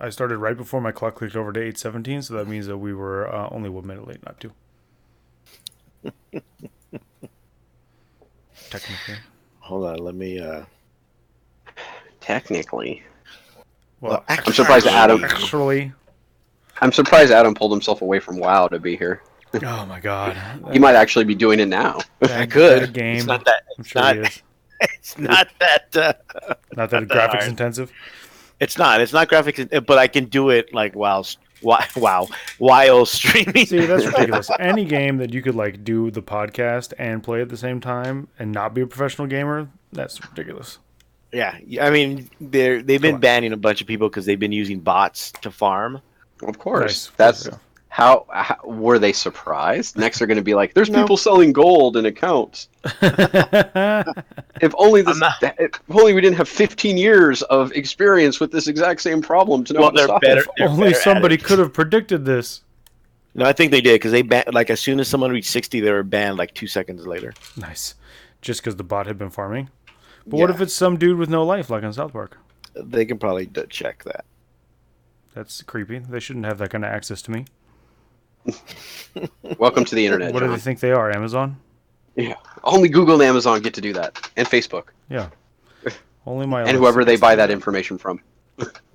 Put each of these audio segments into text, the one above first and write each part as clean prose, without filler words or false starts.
I started right before my clock clicked over to 8:17, so that means that we were only 1 minute late, not 2. Technically. Hold on, let me. Technically. Well, I'm surprised Adam. Actually. I'm surprised Adam pulled himself away from WoW to be here. Oh my god. He might actually be doing it now. I could. That game. It's not that. I'm It's sure not. he is. It's not that. Not that that graphics hard. intensive. It's not. It's not graphics, but I can do it like while streaming. See, that's ridiculous. Any game that you could like do the podcast and play at the same time and not be a professional gamer, that's ridiculous. Yeah, I mean they've been banning a bunch of people because they've been using bots to farm. Of course. Nice. That's Yeah. how were they surprised? Next they're going to be like, there's people selling gold in accounts. If only we didn't have 15 years of experience with this exact same problem to know how to stop it. Only somebody could have predicted this. No, I think they did because they banned like as soon as someone reached 60, they were banned like 2 seconds later. Nice. Just because the bot had been farming. But what if it's some dude with no life, like on South Park? They can probably check that. That's creepy. They shouldn't have that kind of access to me. Welcome to the internet. What John. do they think they are? Amazon? Yeah. Only Google and Amazon get to do that, and Facebook. Yeah. Only my. And whoever they buy that information from.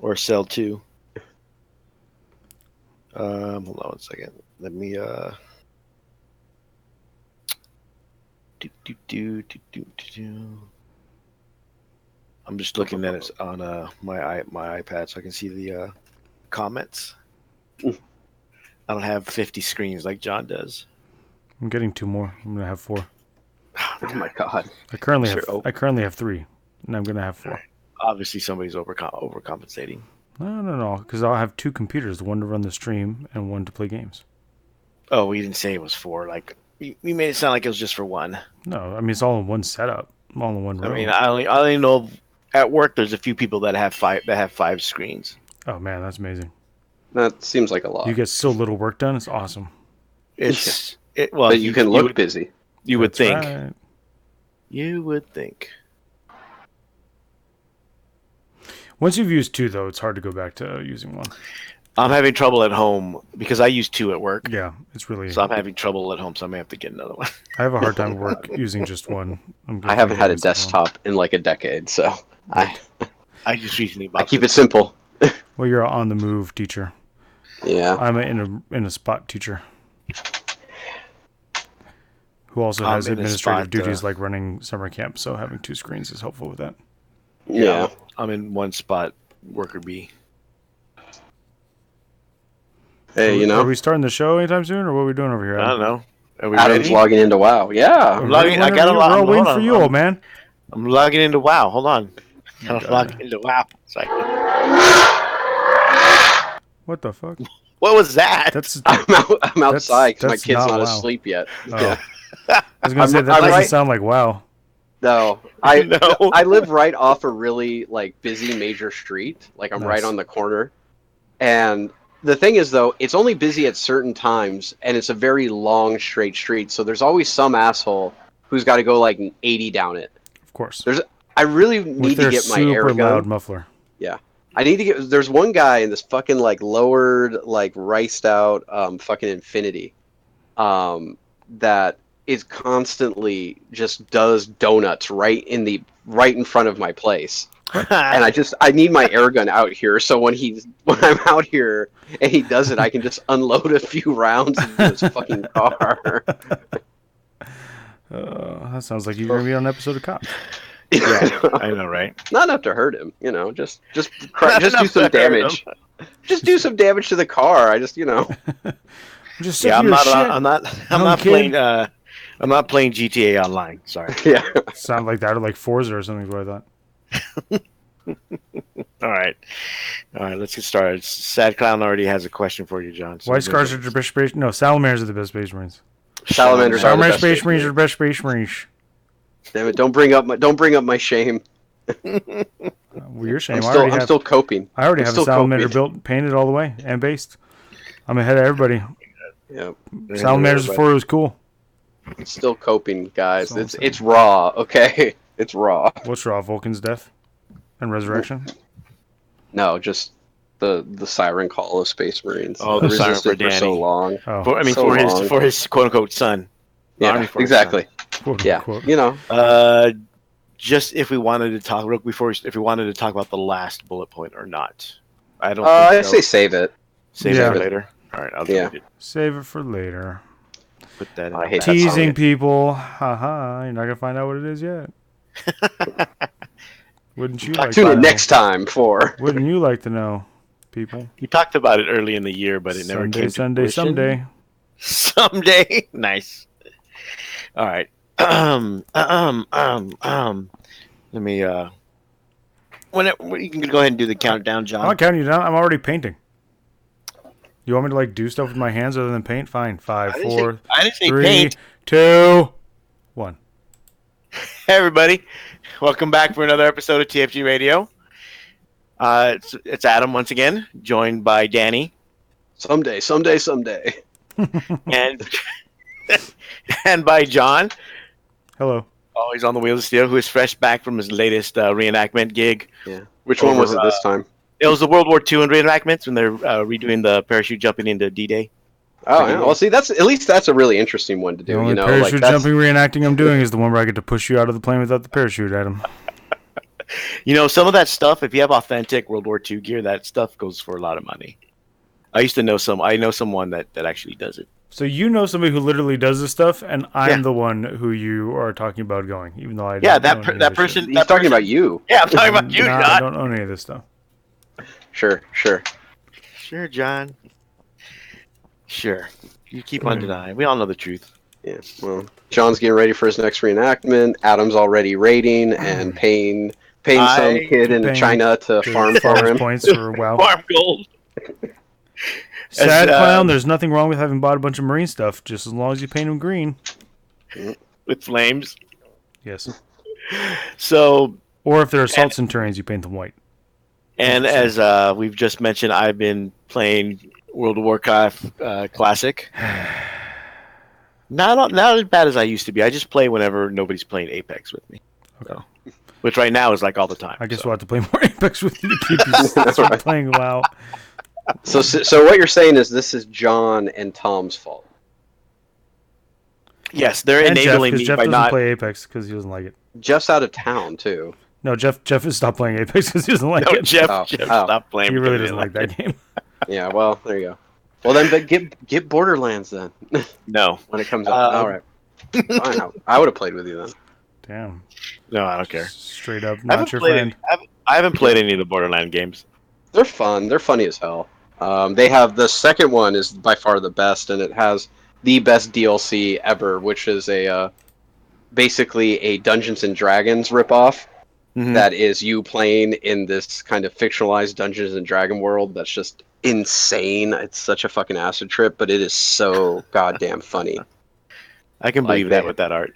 Or sell to. Hold on 1 second. Let me I'm just looking at it on my iPad so I can see the comments. I don't have 50 screens like John does. I'm getting 2 more. I'm gonna have 4. Oh my god! I currently have 3, and I'm gonna have 4. Obviously, somebody's overcompensating. No, because I'll have 2 computers, one to run the stream and one to play games. Oh, we didn't say it was 4. Like we made it sound like it was just for 1. No, I mean it's all in one setup, all in one room. I mean, I only know at work there's a few people that have 5 screens. Oh man, that's amazing. That seems like a lot. You get so little work done. It's awesome. Well, but you can look busy. You would think. Right. You would think. Once you've used 2, though, it's hard to go back to using 1. I'm having trouble at home because I use 2 at work. Yeah, it's really. So I'm having trouble at home, so I may have to get another one. I have a hard time at work using just 1. I haven't had a desktop in like a decade, so I just recently bought. I keep it simple. Well, you're an on the move teacher. Yeah. I'm in a spot teacher who also has administrative duties like running summer camp. So having 2 screens is helpful with that. Yeah. I'm in one spot, worker B. Hey, Are we starting the show anytime soon, or what are we doing over here? I don't know. Are we Adam's ready? logging into WoW. Yeah. I'm logging. I got a We're lot. all waiting for you, old man. I'm logging into WoW. Hold on. I'm logging into WoW. Sorry. What the fuck? What was that? I'm outside because my that's kid's not not WoW. asleep yet. Oh. Yeah. I was gonna say that doesn't sound like WoW. No, I live right off a really like busy major street. Like I'm right on the corner, and the thing is though, it's only busy at certain times, and it's a very long straight street. So there's always some asshole who's got to go like 80 down it. Of course. I really need to get my air gun. Super loud muffler. Yeah. I need to get. There's one guy in this fucking like lowered, like riced out, fucking Infinity, that is constantly just does donuts right in front of my place, and I need my air gun out here so when I'm out here and he does it, I can just unload a few rounds into his fucking car. That sounds like you're gonna be on an episode of Cops. Yeah, I know, right? Not enough to hurt him, just do some damage. Just do some damage to the car. I just, I'm not playing. I'm not playing GTA Online. Sorry. Yeah. Sound like that, or like Forza or something like that. All right. Let's get started. Sad Clown already has a question for you, John. So White Scars are the best space. No, Salamanders are the best Space Marines. Salamanders Space Marines are the best Space Marines. Damn it! Don't bring up my shame. Well, your shame. I'm still coping. I already have a Salamander built, painted all the way, and based. I'm ahead of everybody. Yeah. Salamanders before it was cool. It's still coping, guys. It's raw. Okay, it's raw. What's raw? Vulcan's death and resurrection. No, just the siren call of Space Marines. Oh, the siren for Resisted Danny. so long. Oh, For his quote unquote son. Yeah, exactly. Yeah, quote. you know. Just if we wanted to talk real before, if we wanted to talk about the last bullet point or not, I don't. I say save it. Save it for later. All right, I'll delete it. Save it for later. Put that in. I hate Teasing people. Haha, you're not gonna find out what it is yet. Wouldn't you like to Tune know? in next time for. Wouldn't you like to know, people? You talked about it early in the year, but it never came to fruition. Someday. Someday. Nice. All right. Let me. You can go ahead and do the countdown, John. I'm not counting you down. I'm already painting. You want me to like do stuff with my hands other than paint? Fine. 5, 4, I didn't say 3, paint. 2, 1. Hey, everybody. Welcome back for another episode of TFG Radio. It's Adam once again, joined by Danny. Someday. And by John. Hello. Always on the wheels of steel, who is fresh back from his latest reenactment gig. Yeah. Which one was it this time? It was the World War II reenactments when they're redoing the parachute jumping into D-Day. Oh, yeah. Well, see, that's a really interesting one to do. The only parachute jumping reenacting I'm doing is the one where I get to push you out of the plane without the parachute, Adam. You know, some of that stuff, if you have authentic World War II gear, that stuff goes for a lot of money. I know someone that actually does it. So you know somebody who literally does this stuff, and I'm the one who you are talking about going, even though I don't that person. He's talking about you. Yeah, I'm talking about you, John. I don't own any of this stuff. Sure, John. Sure. You keep on denying. We all know the truth. Yeah. Well, John's getting ready for his next reenactment. Adam's already raiding and paying some kid in China to farm for him. Points for WoW. Farm gold. Sad clown. There's nothing wrong with having bought a bunch of marine stuff, just as long as you paint them green. With flames. Yes. So. Or if they're assault centurions, you paint them white. And as we've just mentioned, I've been playing World of Warcraft Classic. Not as bad as I used to be. I just play whenever nobody's playing Apex with me. Okay. So, which right now is like all the time. I guess we'll have to play more Apex with you to keep you playing WoW. So what you're saying is this is John and Tom's fault. Yes, they're enabling me Jeff by doesn't not play Apex because he doesn't like it. Jeff's out of town too. No, Jeff has stopped playing Apex because he doesn't like it. Jeff stopped playing. He really doesn't like that game. Yeah, well, there you go. Well, then get Borderlands then. No, when it comes out. All right. Fine, I would have played with you then. Damn. No, I don't care. Straight up, not your friend. I haven't played any of the Borderlands games. They're fun. They're funny as hell. They have the second one is by far the best, and it has the best DLC ever, which is basically a Dungeons and Dragons ripoff. Mm-hmm. That is you playing in this kind of fictionalized Dungeons and Dragon world that's just insane. It's such a fucking acid trip, but it is so goddamn funny. I can believe that with that art.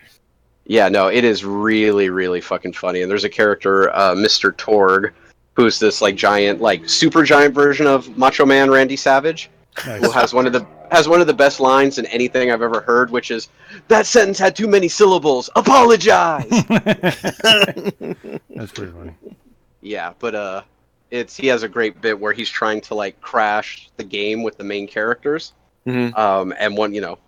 Yeah, no, it is really, really fucking funny. And there's a character, Mr. Torg, who's this like giant, like super giant version of Macho Man Randy Savage, who has one of the best lines in anything I've ever heard, which is, "That sentence had too many syllables. Apologize." That's pretty funny. Yeah, but he has a great bit where he's trying to like crash the game with the main characters. Mm-hmm. And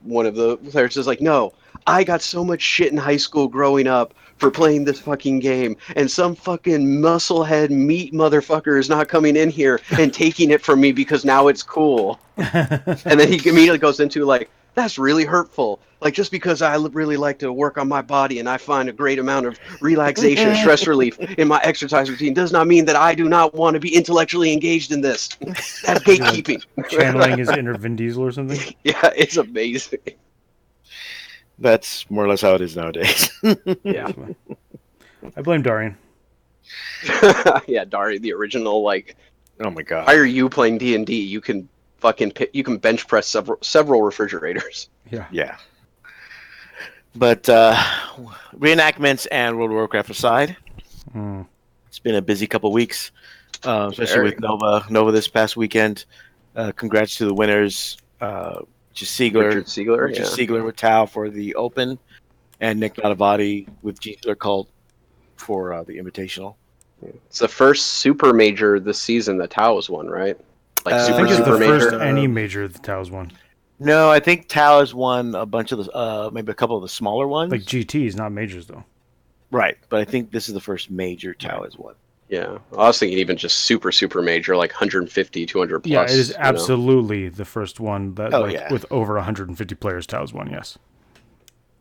one of the players is like, "No, I got so much shit in high school growing up for playing this fucking game, and some fucking musclehead meat motherfucker is not coming in here and taking it from me because now it's cool." And then he immediately goes into like, "That's really hurtful. Like, just because I really like to work on my body and I find a great amount of relaxation, stress relief in my exercise routine does not mean that I do not want to be intellectually engaged in this." That's gatekeeping. Channeling his inner Vin Diesel or something? Yeah, it's amazing. That's more or less how it is nowadays. Yeah. I blame Darian. Yeah, Darian, the original, like, oh my god. Why are you playing D&D? You can bench press several refrigerators. Yeah. But reenactments and World of Warcraft aside, it's been a busy couple weeks, especially with Nova this past weekend. Congrats to the winners. Richard Siegler with Tau for the Open, and Nick Nadavati with G Cult for the Invitational. It's the first super major this season that Tao's won, right? Like I super think it's super the major. first any major the Tao's won. No, I think Tao has won a bunch of the, maybe a couple of the smaller ones. Like GTs, not majors though. Right, but I think this is the first major Tao has won. Yeah, I was thinking even just super major, like 150, 200 plus. Yeah, it is absolutely the first one that yeah. with over 150 players Tao's won. Yes.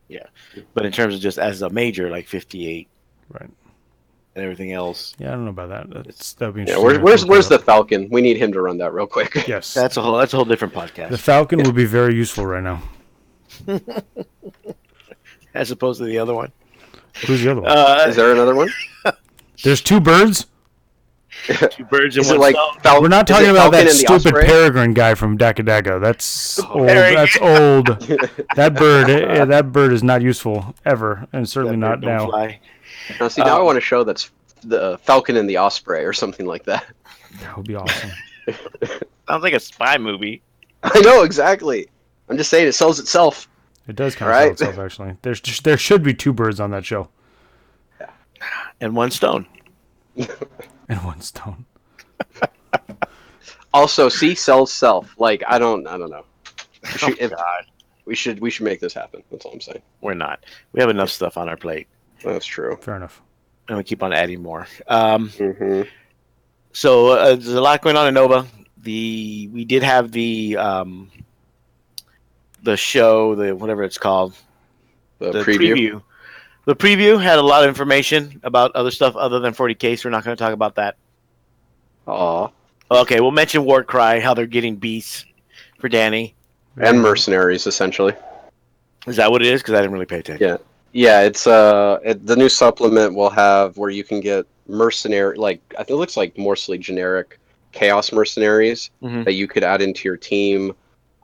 Yeah, but in terms of just as a major, like 58, right, and everything else. Yeah, I don't know about that. That'd be Yeah, interesting. where's the Falcon? We need him to run that real quick. Yes, that's a whole different podcast. The Falcon would be very useful right now, as opposed to the other one. Who's the other one? Is there another one? There's two birds. Two birds in Is it one like stone? We're not talking about Falcon that and the stupid Osprey? peregrine guy from Daka Daga. That's old. Peregrine. That's old. That bird is not useful ever, and certainly not now. Fly. Now, see, now I want a show that's the Falcon and the Osprey or something like that. That would be awesome. Sounds like a spy movie. I know, exactly. I'm just saying it sells itself. It does kind of sell itself, actually. There should be two birds on that show. And one stone. And one stone. Also, see, sells self. Like I don't know. God. We should make this happen. That's all I'm saying. We're not. We have enough stuff on our plate. That's true. Fair enough. And we keep on adding more. Mm-hmm. So there's a lot going on in Nova. We did have the show, the whatever it's called, The preview. The preview had a lot of information about other stuff other than 40K, so we're not going to talk about that. Aw. Okay, we'll mention Warcry, how they're getting beasts for Danny. And mercenaries, essentially. Is that what it is? Because I didn't really pay attention. Yeah. It's the new supplement will have where you can get mercenary, like I think it looks like mostly generic chaos mercenaries that you could add into your team.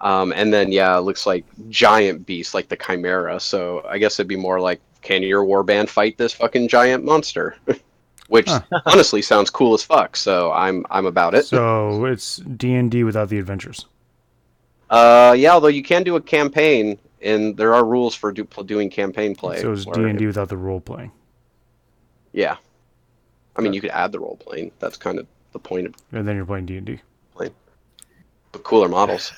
And then it looks like giant beasts like the Chimera. So I guess it'd be more like, can your warband fight this fucking giant monster? Which honestly sounds cool as fuck. So I'm about it. So it's D&D without the adventures. Although you can do a campaign, and there are rules for doing campaign play. So it's D&D without the role playing. Yeah, I mean you could add the role playing. That's kind of the point of. And then you're playing D&D. But cooler models.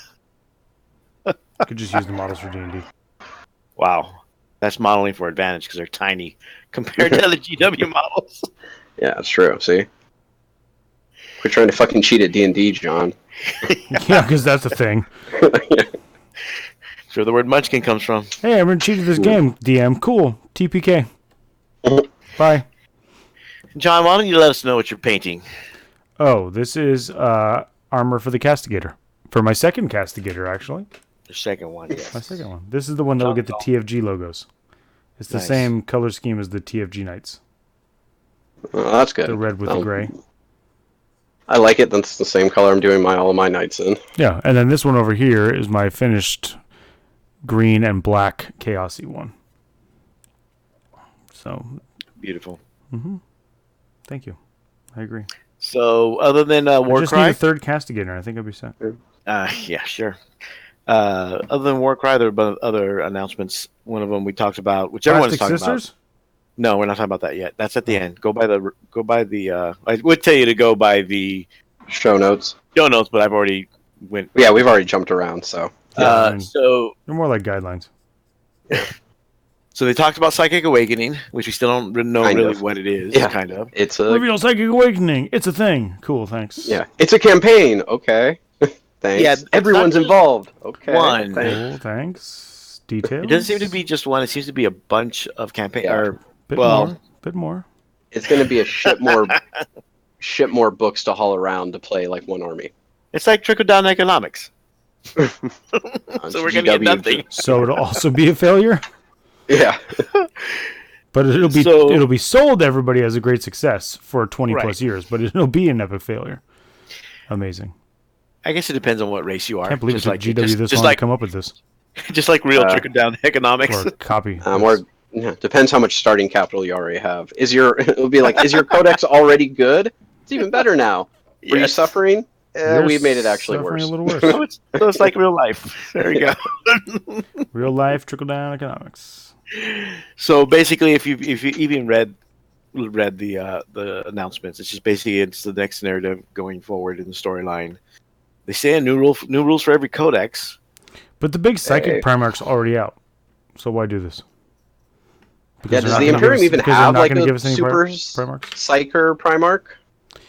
You could just use the models for D&D. Wow. That's modeling for advantage because they're tiny compared to the GW models. Yeah, that's true. See? Quit trying to fucking cheat at D&D, John. Yeah, because that's a thing. That's where the word munchkin comes from. Hey, I'm going to cheat at this game, DM. Cool. TPK. Bye. John, why don't you let us know what you're painting? Oh, this is armor for the Castigator. For my second Castigator, actually. The second one, yes. My second one. This is the one that will get the TFG logos. It's the same color scheme as the TFG Knights. Oh, that's good. The red with the gray. I like it. That's the same color I'm doing all of my Knights in. Yeah, and then this one over here is my finished green and black Chaosy one. So beautiful. Thank you. I agree. So other than Warcry, I just need a third Castigator. I think I'll be set. Yeah, sure. Other than Warcry, there were other announcements. One of them we talked about, which everyone's talking about. No, we're not talking about that yet. That's at the end. Go by the. I would tell you to go by the show notes. But I've already went. Yeah, we've already jumped around. So. So they're more like guidelines. So they talked about Psychic Awakening, which we still don't know really what it is. Yeah, kind of. It's a Reveal Psychic Awakening. It's a thing. Cool. Thanks. Yeah, it's a campaign. Okay. Thanks. Yeah, everyone's involved. Okay. One. Cool, thanks. Details. It doesn't seem to be just one. It seems to be a bunch of campaigns. Yeah. Bit more. It's going to be a shit more books to haul around to play like one army. It's like trickle down economics. So we're going to get nothing. So it'll also be a failure. Yeah. But it'll be sold to everybody as a great success for 20 plus years, but it'll be an epic failure. Amazing. I guess it depends on what race you are. I can't believe it took GW this long to come up with this. Just like real trickle down economics. Or copy. Depends how much starting capital you already have. It'll be like, is your codex already good? It's even better now. Were you suffering? We've made it actually worse. A little worse. So it's like real life. There you go. Real life trickle down economics. So basically, if you even read read the announcements. It's just basically it's the next narrative going forward in the storyline. They say new rules for every codex. But the big psychic Primarch's already out, so why do this? Because does the Imperium even have like a super psyker Primarch?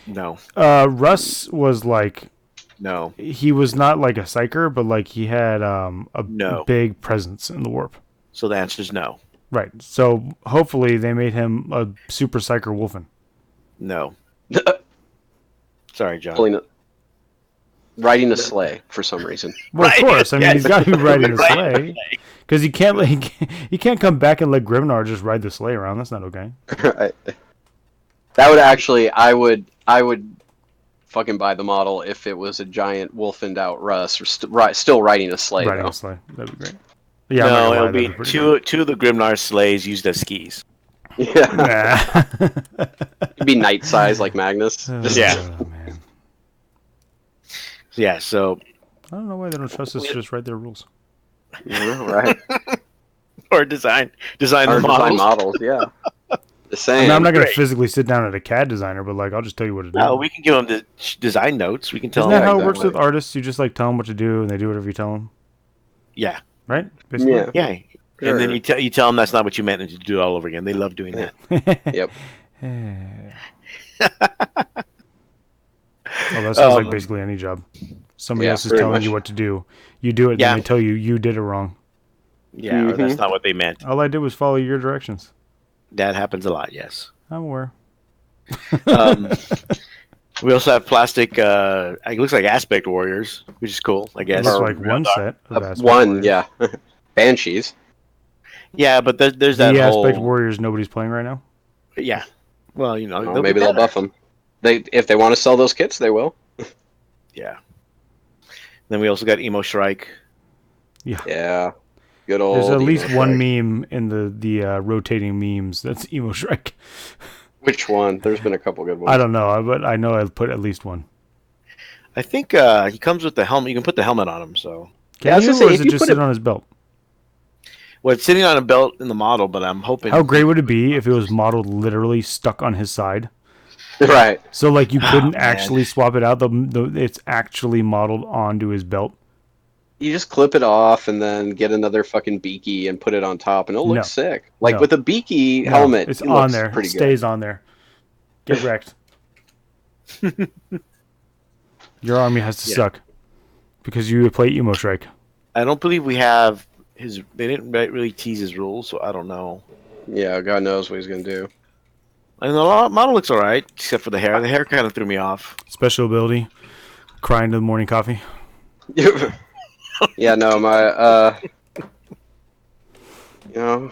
No. Russ was like. No. He was not like a psyker, but like he had a big presence in the warp. So the answer is no. Right. So hopefully they made him a super psyker Wolfen. No. Sorry, John. Riding a sleigh for some reason. Well, of course. I mean, he's got to be riding a sleigh because he can't come back and let Grimnar just ride the sleigh around. That's not okay. Right. That would actually, I would fucking buy the model if it was a giant wolfened out Russ or still riding a sleigh. Riding though. a sleigh, that'd be great. Yeah, no, it'll be two of the Grimnar sleighs used as skis. Yeah, it'd be night size like Magnus. Man. Yeah, so I don't know why they don't trust us to just write their rules. Yeah, right. Or design the models. Yeah. The same. I mean, I'm not going to physically sit down at a CAD designer, but like I'll just tell you what to do. No, we can give them the design notes. We can tell Isn't them. that how it works with artists? You just like tell them what to do, and they do whatever you tell them. Yeah. Right. Basically? Yeah. Sure. And then you tell them that's not what you meant, and you do it all over again. They love doing that. Yep. Well, that sounds like basically any job. Somebody else is telling you what to do. You do it, and then they tell you did it wrong. Yeah, or that's not what they meant. All I did was follow your directions. That happens a lot, yes. I'm aware. We also have plastic, it looks like Aspect Warriors, which is cool, I guess. It's like one set of Aspect Warriors. Yeah. Banshees. Yeah, but there's that whole... Aspect Warriors nobody's playing right now? Yeah. Well, maybe they'll buff them. If they want to sell those kits, they will. Yeah. Then we also got Emo Shrike. Yeah. Yeah. Good old. There's at least one meme in the rotating memes that's Emo Shrike. Which one? There's been a couple good ones. I don't know, but I know I put at least one. I think he comes with the helmet. You can put the helmet on him, so. Can you, or is it just sit on his belt? Well, it's sitting on a belt in the model, but I'm hoping... How great would it be if it was modeled literally stuck on his side? Right. So, like, you couldn't actually swap it out. It's actually modeled onto his belt. You just clip it off and then get another fucking beaky and put it on top, and it'll look sick. Like, with a beaky helmet, it's on there. Pretty it stays on there. Get wrecked. Your army has to suck because you play Emo Shrike. I don't believe we have his... They didn't really tease his rules, so I don't know. Yeah, God knows what he's going to do. And the model looks alright, except for the hair. The hair kind of threw me off. Special ability, crying to the morning coffee. Yeah, no, my, oh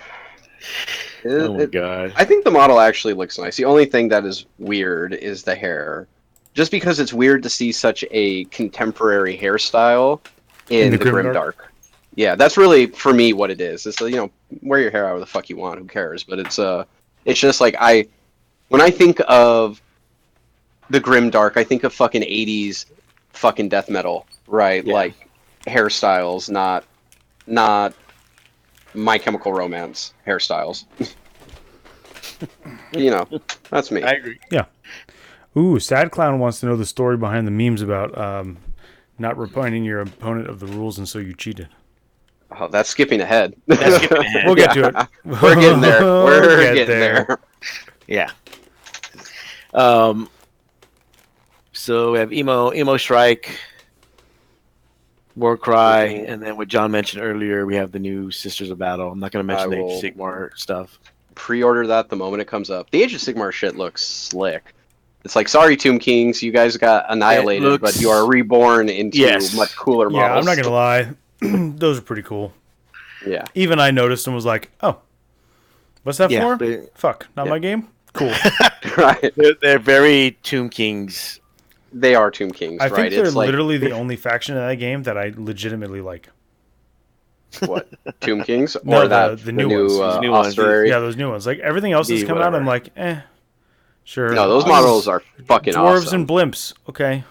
my god. I think the model actually looks nice. The only thing that is weird is the hair. Just because it's weird to see such a contemporary hairstyle in the Grimdark. Yeah, that's really, for me, what it is. It's, wear your hair however the fuck you want, who cares? But it's just like, when I think of the Grimdark, I think of fucking 80s fucking death metal, right? Yeah. Like, hairstyles, not My Chemical Romance hairstyles. That's me. I agree. Yeah. Ooh, Sad Clown wants to know the story behind the memes about not reminding your opponent of the rules and so you cheated. Oh, that's skipping ahead. We'll get to it. We're getting there. We're getting there. Yeah. So we have Emo Shrike, Warcry, and then what John mentioned earlier, we have the new Sisters of Battle. I'm not going to mention the Age of Sigmar stuff. Pre-order that the moment it comes up. The Age of Sigmar shit looks slick. It's like, sorry, Tomb Kings, you guys got annihilated, but you are reborn into much cooler models. Yeah, I'm not going to lie. Those are pretty cool. Yeah. Even I noticed and was like, oh, what's that for? Fuck, not my game? Cool. Right. They're very Tomb Kings. They are Tomb Kings, I right? think they're literally the only faction in that game that I legitimately like. What? Tomb Kings? No, or the new ones. New ones. Yeah, those new ones. Like, everything else that's come out, I'm like, sure. No, those models are fucking dwarves awesome. and blimps, okay.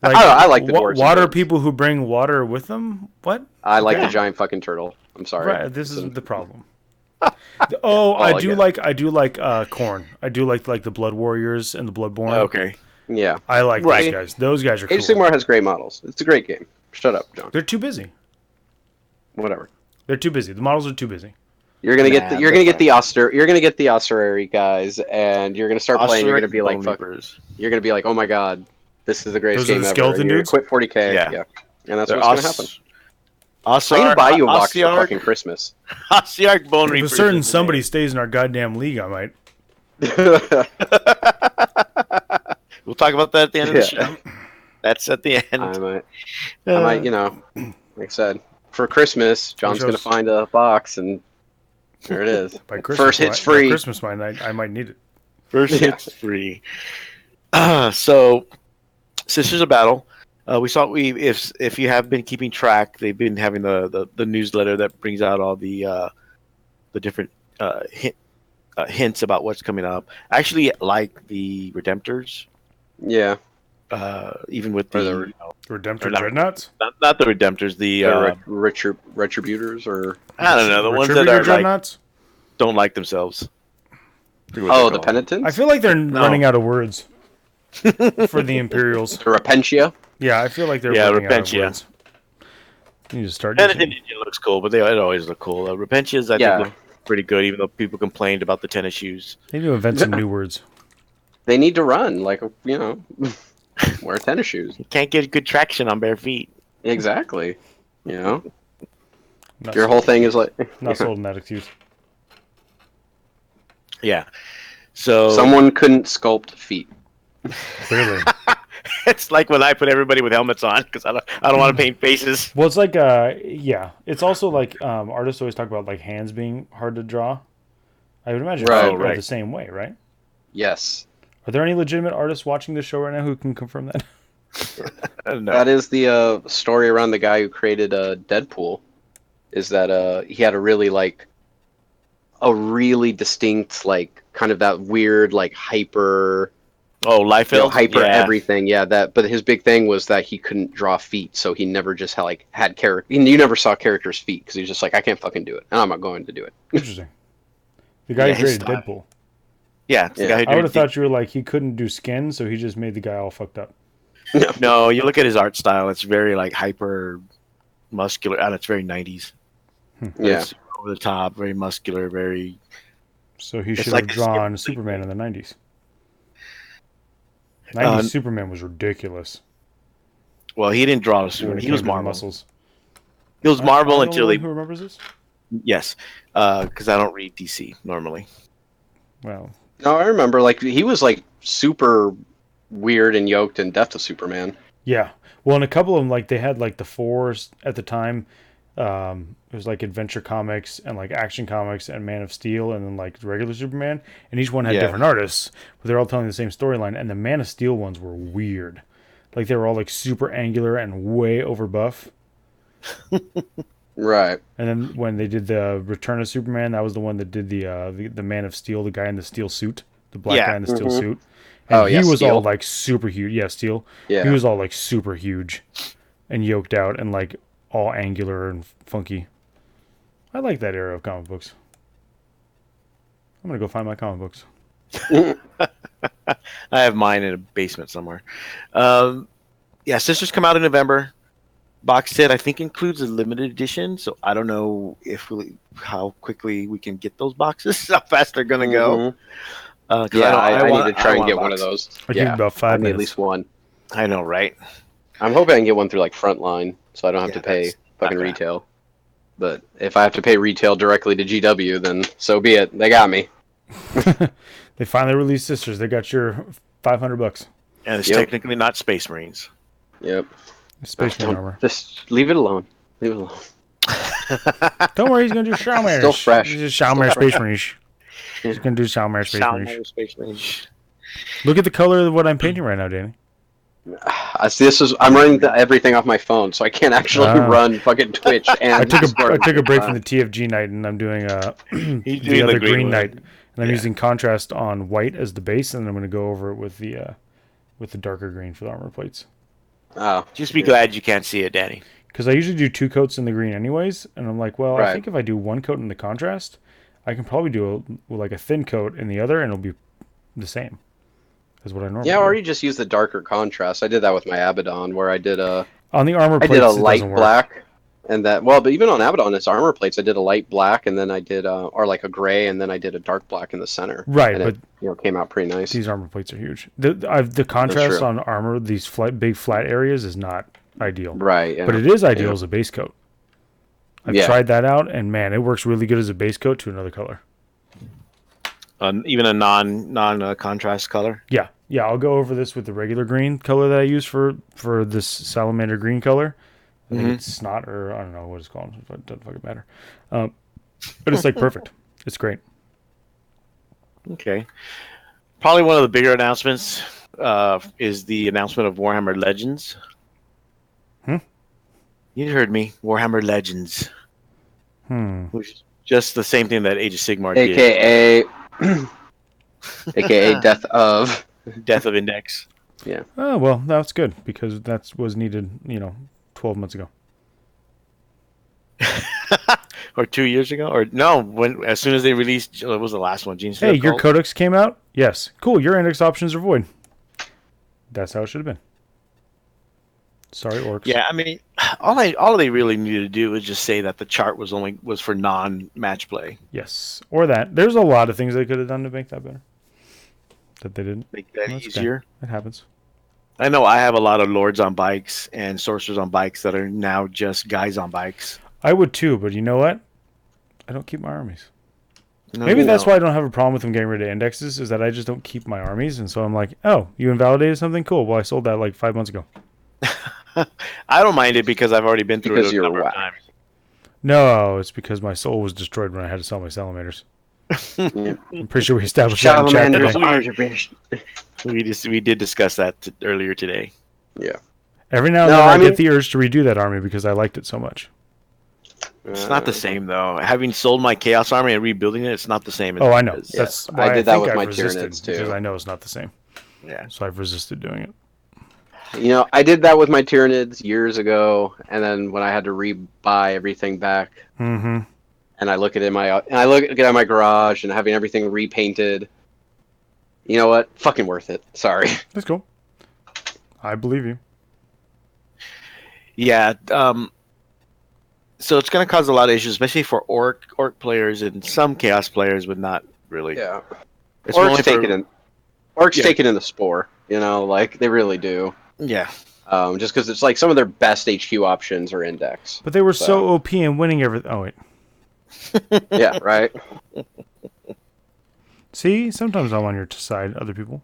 Like, I like the dwarves. Water people who bring water with them? What? I like the giant fucking turtle. I'm sorry. Right, this is the problem. Oh, I do like Korn. I do like the Blood Warriors and the Bloodborne. Okay. Yeah. I like those guys. Those guys are cool. Age of Sigmar has great models. It's a great game. Shut up, John. They're too busy. Whatever. They're too busy. The models are too busy. You're gonna get the Osterary guys, and you're gonna start playing. You're gonna be like, fuck. You're gonna be like, oh my god, this is the greatest game ever. Skeleton dudes? Quit 40K. Yeah. And that's what's gonna happen. I'm Ossiarch, gonna buy you a box for fucking Christmas. Ossiarch Bone If Reapers. a certain somebody stays in our goddamn league, I might. We'll talk about that at the end of the show. That's at the end. I might, like I said, for Christmas, John's gonna find a box, and there it is. By Christmas, First hit's free. By Christmas night, I might need it. First hit's free. So, Sisters of Battle. We saw if you have been keeping track, they've been having the newsletter that brings out all the different hints about what's coming up. I actually like the Redemptors. Yeah. Even with the Redemptor Dreadnoughts? Not the Redemptors, the Retributors, or I don't know, the ones that are Dreadnoughts? Don't like themselves. The Penitents? I feel like they're running out of words for the Imperials. The Repentia? Yeah, I feel like they're running out of words. You need to start using Penitent looks cool, but it always look cool. Repentias, I think, look pretty good, even though people complained about the tennis shoes. They need to invent some new words. They need to run, wear tennis shoes. You can't get good traction on bare feet. Exactly. Your whole thing is like... Not sold in that excuse. Yeah. So someone couldn't sculpt feet. Clearly. It's like when I put everybody with helmets on because I don't want to paint faces. Well, it's like it's also like artists always talk about like hands being hard to draw. I would imagine are the same way, right? Yes. Are there any legitimate artists watching this show right now who can confirm that? No. That is the story around the guy who created Deadpool. Is that he had a really distinct kind of that weird hyper. Oh, Liefeld? Hyper everything, but his big thing was that he couldn't draw feet, so he never just had character. You never saw characters' feet because he was just like, I can't fucking do it, and I'm not going to do it. Interesting. The guy who created Deadpool. Yeah, the guy who I would have thought you were like he couldn't do skin, so he just made the guy all fucked up. No, you look at his art style; it's very hyper muscular, and it's very 90s. Yeah, it's over the top, very muscular, very. So he should have drawn Superman in the 90s. 90s Superman was ridiculous. Well, he didn't draw Superman. He was Marvel. Muscles. He was Marvel until Who remembers this? Yes, because I don't read DC normally. Well, no, I remember. He was super weird and yoked in Death of Superman. Yeah, well, and a couple of them they had the fours at the time. It was Adventure Comics and Action Comics and Man of Steel and then regular Superman, and each one had different artists, but they're all telling the same storyline. And the Man of Steel ones were weird, they were all super angular and way over buff. Right. And then when they did the Return of Superman, that was the one that did the Man of Steel, the guy in the steel suit, the black guy in the steel suit. And he was Steel. all super huge. Yeah, Steel. Yeah. He was all super huge and yoked out and all angular and funky. I like that era of comic books. I'm gonna go find my comic books. I have mine in a basement somewhere. Sisters come out in November. Box set I think includes a limited edition, so I don't know how quickly we can get those boxes. How fast they're gonna go. I need to try and get one of those. I give about 5 minutes. At least one. I know, right? I'm hoping I can get one through Frontline, so I don't have to pay fucking retail. But if I have to pay retail directly to GW, then so be it. They got me. They finally released Sisters. They got your $500. And it's technically not Space Marines. Yep. Space Marine armor. Just leave it alone. Leave it alone. Don't worry, he's gonna do Shawmare. Still fresh. He's just Shawmare Space Marines. He's gonna do Shawmare Space Marines. Look at the color of what I'm painting right now, Danny. I'm running everything off my phone, so I can't actually run fucking Twitch. And I took a break from the TFG night, and I'm doing the other green night, and I'm using contrast on white as the base, and I'm going to go over it with the darker green for the armor plates. Oh, just be glad you can't see it, Danny. Because I usually do 2 coats in the green anyways, and I'm like, well, I think if I do 1 coat in the contrast, I can probably do a thin coat in the other, and it'll be the same as what I normally Yeah, or do. you just use the darker contrast. I did that with my Abaddon, where I did a On the armor I plates, did a it light doesn't work. black, and that but even on Abaddon, it's armor plates. I did a light black, and then I did or like a gray, and then I did a dark black in the center. Right, and but it came out pretty nice. these armor plates are huge. The contrast true. on armor, these big flat areas, is not ideal. Right, yeah. But it is ideal as a base coat. I've tried that out, and man, it works really good as a base coat to another color. Even a non contrast color. Yeah. I'll go over this with the regular green color that I use for this salamander green color. I think it's snot, or I don't know what it's called. It doesn't fucking matter. But it's like perfect. It's great. Okay. Probably one of the bigger announcements is the announcement of Warhammer Legends. You heard me. Warhammer Legends. Which is just the same thing that Age of Sigmar did. AKA Death of Index. Yeah. Oh, well, that's good, because that was needed, 12 months ago. Or 2 years ago? Or no, as soon as they released, what was the last one? Hey, your codex came out? Yes. Cool, your index options are void. That's how it should have been. Sorry, orcs. Yeah, I mean, all they really needed to do was just say that the chart was for non-match play. Yes, or that. There's a lot of things they could have done to make that better. That they didn't. Make that easier. Okay. It happens. I know I have a lot of lords on bikes and sorcerers on bikes that are now just guys on bikes. I would too, but you know what? I don't keep my armies. No, Maybe that's why I don't have a problem with them getting rid of indexes, is that I just don't keep my armies, and so I'm like, oh, you invalidated something? Cool. Well, I sold that like 5 months ago. I don't mind it because I've already been through it a number of times. No, it's because my soul was destroyed when I had to sell my salamanders. Yeah. I'm pretty sure we established that in chat Salamanders. We did discuss that earlier today. Yeah. Every now and then I get the urge to redo that army because I liked it so much. It's not the same though. Having sold my Chaos Army and rebuilding it, it's not the same. Oh, I know. That's why I did that with I've my resisted, Tyranids too. because I know it's not the same. Yeah. So I've resisted doing it. I did that with my Tyranids years ago, and then when I had to rebuy everything back, and I look at my garage and having everything repainted. You know what? Fucking worth it. Sorry. That's cool. I believe you. Yeah. So it's going to cause a lot of issues, especially for orc players and some chaos players, but not really. Yeah. It's Orcs take it in the spore. They really do. Yeah. Just because it's like some of their best HQ options are index. But they were so OP and winning everything. Oh, wait. Yeah, right? See? Sometimes I'm on your side, other people.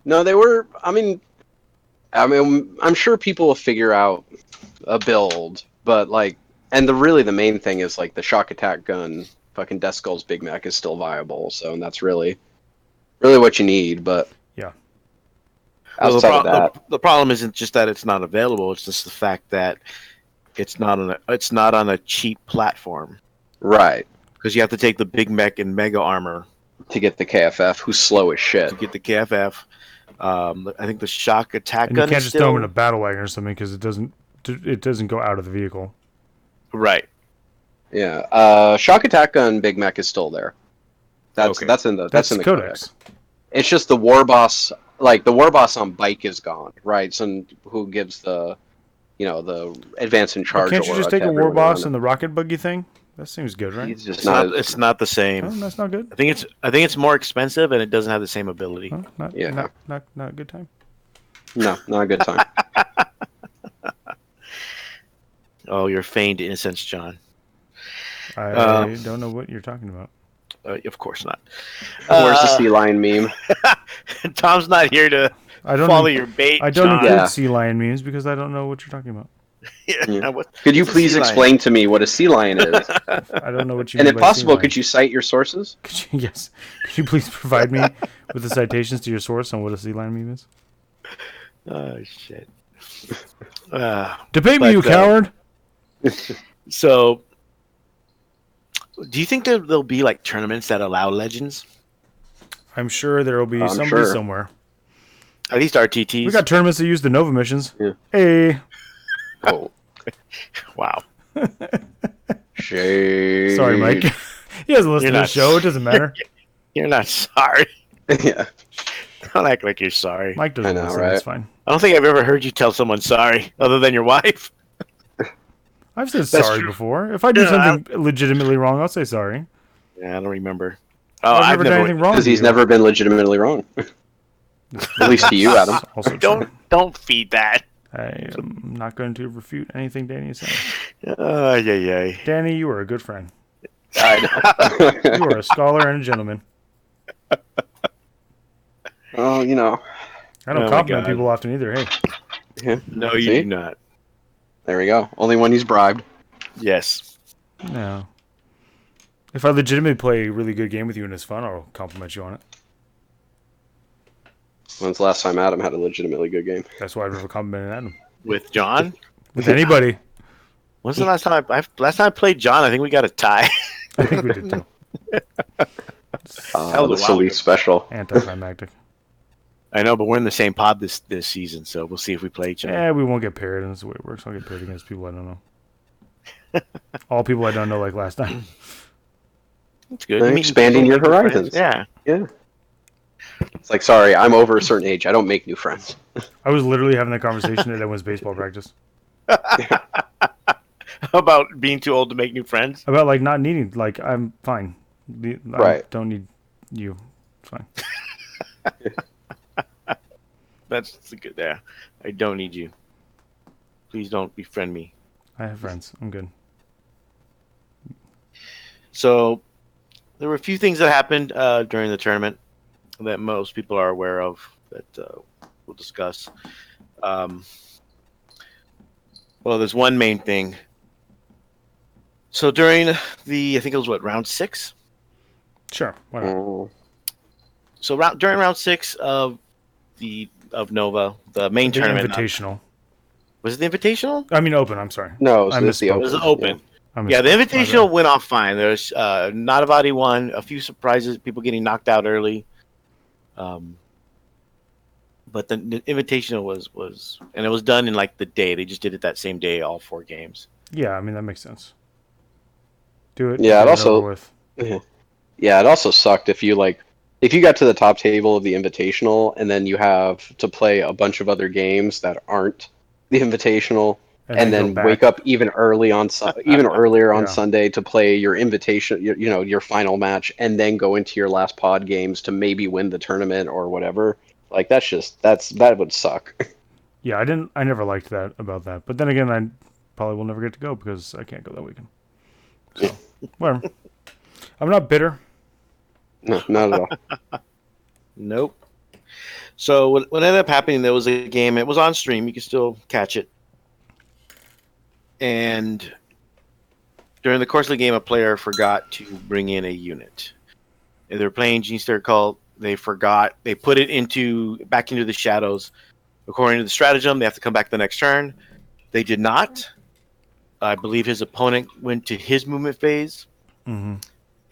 No, they were... I mean, I'm sure people will figure out a build, but, and the main thing is, the shock attack gun, fucking Death Skull's Big Mac is still viable, and that's really what you need, but... Yeah. Outside of that... The problem isn't just that it's not available, it's just the fact that it's not on a cheap platform. Right. Because you have to take the Big Mech and Mega Armor to get the KFF, who's slow as shit. To get the KFF. I think the shock attack gun. You can't just throw them in a battle wagon or something because it doesn't go out of the vehicle. Right. Yeah. Shock attack gun Big Mech is still there. That's in the codex. It's just the war boss. The war boss on bike is gone. Right. So who gives the advance in charge? Can't you just take a war boss and the rocket buggy thing? That seems good, right? It's not the same. Oh, that's not good. I think it's more expensive and it doesn't have the same ability. Oh, not a good time. No, not a good time. Oh, your feigned innocence, John. I don't know what you're talking about. Of course not. Where's the sea lion meme? Tom's not here to follow your bait. I don't include sea lion memes because I don't know what you're talking about. Yeah. Could you please explain to me what a sea lion is? I don't know what you mean. And if by possible, could you cite your sources? Yes. Could you please provide me with the citations to your source on what a sea lion meme is? Oh, shit. Debate me, you coward! So, do you think there'll be tournaments that allow legends? I'm sure there will be somebody somewhere. At least RTTs. We got tournaments that use the Nova missions. Yeah. Hey. Oh. Wow. Shade. Sorry, Mike. He doesn't listen to the show. It doesn't matter. You're not sorry. Yeah. Don't act like you're sorry. Mike doesn't listen. Right? It's fine. I don't think I've ever heard you tell someone sorry, other than your wife. I've said sorry before. If I do something legitimately wrong, I'll say sorry. Yeah, I don't remember. Oh, I've never done anything wrong. Because he's never been legitimately wrong. At least to you, Adam. Also don't feed that. I am not going to refute anything Danny is saying. Yeah. Danny, you are a good friend. I know. You are a scholar and a gentleman. Oh, you know. I don't compliment people often either. Hey. Yeah. No, you do not. There we go. Only when he's bribed. Yes. No. If I legitimately play a really good game with you and it's fun, I'll compliment you on it. When's the last time Adam had a legitimately good game? That's why I've never complimented Adam. With John? With anybody. When's the last time I played John? I think we got a tie. I think we did too. The Salute special. Anticlimactic. I know, but we're in the same pod this season, so we'll see if we play each other. Yeah, we won't get paired, and that's the way it works. I'll get paired against people I don't know. All people I don't know, like last time. That's good. Expanding your horizons. Yeah. It's like, sorry, I'm over a certain age. I don't make new friends. I was literally having that conversation at everyone's baseball practice. About being too old to make new friends? About, like, not needing, like, I'm fine. I don't need you. It's fine. That's good there. I don't need you. Please don't befriend me. I have friends. I'm good. So, there were a few things that happened during the tournament that most people are aware of that we'll discuss. Well, there's one main thing. So during I think it was round 6? Sure. Why not? So during round 6 of Nova, the main tournament. Invitational. Was it the Invitational? I mean, open. I'm sorry. No, it was the open. It was open. Yeah, the Invitational went off fine. There's Nadavati won, a few surprises, people getting knocked out early. But the Invitational was, and it was done in like the day. They just did it that same day, all 4 games. Yeah, I mean that makes sense. Do it. Yeah, it also sucked if you got to the top table of the Invitational and then you have to play a bunch of other games that aren't the Invitational. And then wake up even earlier on Sunday to play your invitation, your final match, and then go into your last pod games to maybe win the tournament or whatever. Like that would suck. Yeah, I never liked that about that. But then again, I probably will never get to go because I can't go that weekend. So, whatever. I'm not bitter. No, not at all. Nope. So what ended up happening? There was a game. It was on stream. You can still catch it. And during the course of the game, a player forgot to bring in a unit. They were playing Gene Steer Cult. They forgot. They put it back into the shadows. According to the stratagem, they have to come back the next turn. They did not. I believe his opponent went to his movement phase. Mm-hmm.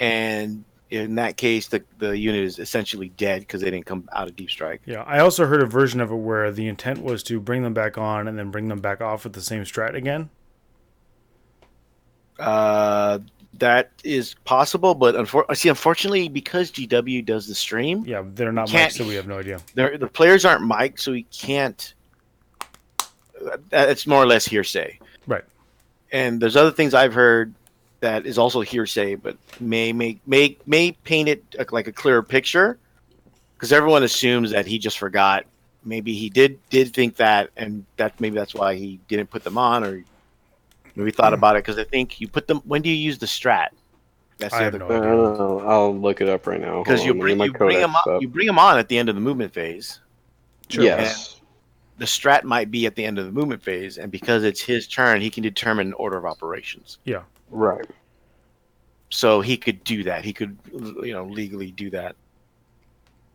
And in that case, the unit is essentially dead because they didn't come out of Deep Strike. Yeah, I also heard a version of it where the intent was to bring them back on and then bring them back off with the same strat again. That is possible, but unfortunately, because GW does the stream, yeah, they're not mic'd, so we have no idea. The players aren't mic'd, so we can't. It's more or less hearsay, right? And there's other things I've heard that is also hearsay, but may paint it like a clearer picture, because everyone assumes that he just forgot. Maybe he did think that, and that's why he didn't put them on, or. We thought about it because I think you put them. When do you use the strat? That's the other question. I'll look it up right now. Because you bring them on at the end of the movement phase. Sure. Yes. And the strat might be at the end of the movement phase, and because it's his turn, he can determine order of operations. Yeah. Right. So he could do that. He could, legally do that.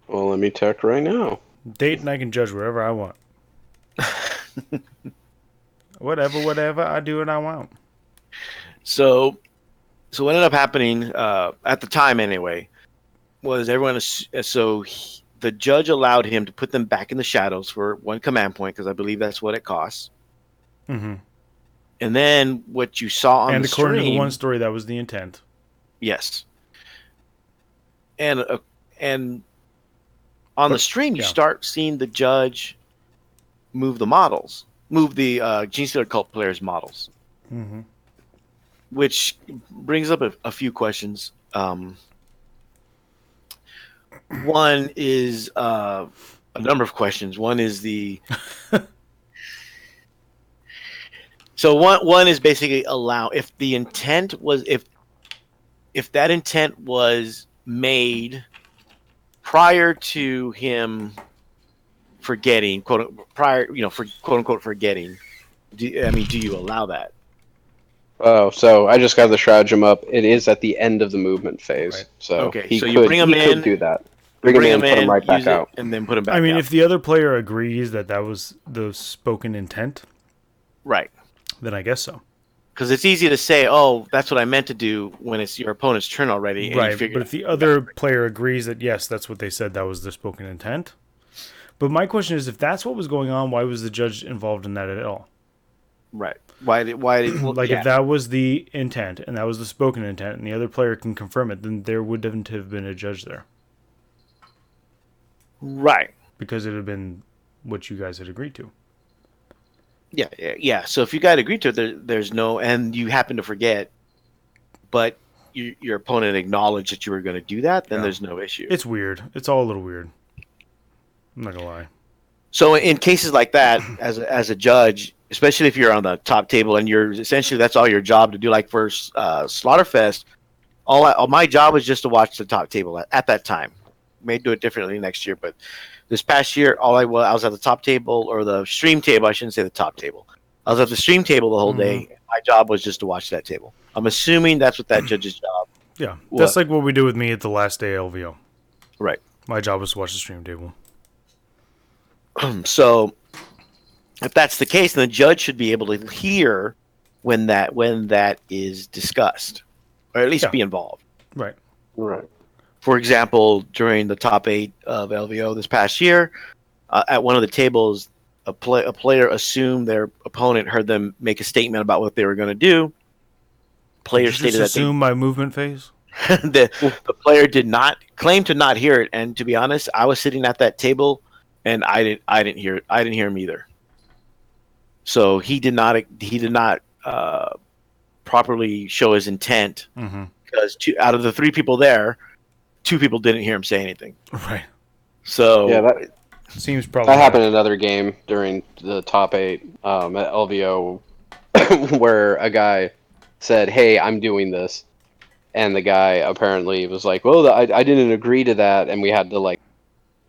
Well, let me check right now. Date and I can judge wherever I want. Whatever I do what I want. So what ended up happening at the time anyway was the judge allowed him to put them back in the shadows for 1 command point because I believe that's what it costs. Mm-hmm. And then what you saw on the stream, according to the one story, that was the intent. Yes. and on the stream you start seeing the judge move the models, move the Gene Stealer Cult players' models, which brings up a few questions. One is a number of questions. One is so one is basically allow if the intent was if that intent was made prior to him forgetting, quote unquote forgetting. Do you allow that? Oh, so I just got the stratagem up. It is at the end of the movement phase. Right. So you bring him in, could do that. Bring him in, put him right back out, and then put him back out. I mean, if the other player agrees that was the spoken intent, right, then I guess so. Because it's easy to say, "Oh, that's what I meant to do," when it's your opponent's turn already. And right, but if the other player agrees that yes, that's what they said, that was the spoken intent. But my question is, if that's what was going on, why was the judge involved in that at all? Right. Why did if that was the intent and that was the spoken intent, and the other player can confirm it, then there wouldn't have been a judge there. Right. Because it would have been what you guys had agreed to. Yeah. So if you guys agreed to it, there's no, and you happen to forget, but your opponent acknowledged that you were going to do that, then there's no issue. It's weird. It's all a little weird. I'm not gonna lie. So in cases like that, as a judge, especially if you're on the top table and you're essentially that's all your job to do, like for Slaughterfest, all my job was just to watch the top table at that time. May do it differently next year, but this past year, I was at the top table, or the stream table. I shouldn't say the top table. I was at the stream table the whole day. My job was just to watch that table. I'm assuming that's what that judge's job. Yeah, that's like what we do with me at the last day of LVO. Right. My job was to watch the stream table. So, if that's the case, then the judge should be able to hear when that is discussed, or at least be involved. Right. Right. For example, during the top 8 of LVO this past year, at one of the tables, a player assumed their opponent heard them make a statement about what they were going to do. Player stated that assume my movement phase. the player did not claim to not hear it, and to be honest, I was sitting at that table. And I didn't hear it. I didn't hear him either. So he did not properly show his intent, because out of the 3 people there, 2 people didn't hear him say anything. Right. So that seems probably that happened in another game during the top 8 at LVO, where a guy said, "Hey, I'm doing this," and the guy apparently was like, "Well, I didn't agree to that," and we had to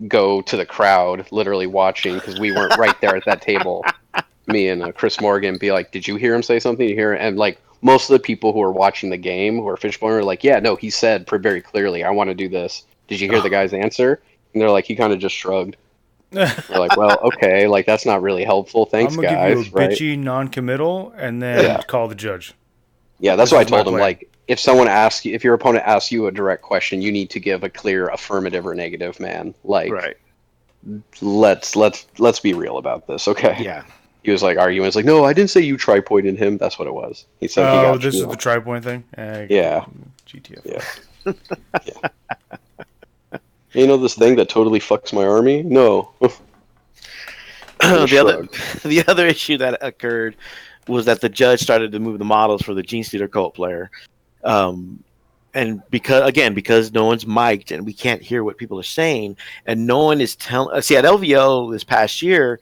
go to the crowd, literally watching, because we weren't right there at that table. Me and Chris Morgan be like, "Did you hear him say something? You hear it?" And most of the people who were watching the game, who are Fishbone, were like, "Yeah, no, he said very clearly, I want to do this. Did you hear the guy's answer?" And they're like, he kind of just shrugged. We're like, "Well, okay, that's not really helpful. Thanks, guys." I'm gonna give you a bitchy non-committal, and then call the judge. Yeah, that's what I told him. If someone asks you, if your opponent asks you a direct question, you need to give a clear affirmative or negative, man. Right. Let's be real about this, okay? Yeah. He was arguing. It's no, I didn't say you tri-pointed him. That's what it was. He said he got this is the tri-point thing? Yeah. GTF. Yeah. You know this thing that totally fucks my army? No. The other issue that occurred was that the judge started to move the models for the Gene Stealer Cult player. And because no one's mic'd and we can't hear what people are saying, and no one is telling. See, at LVO this past year,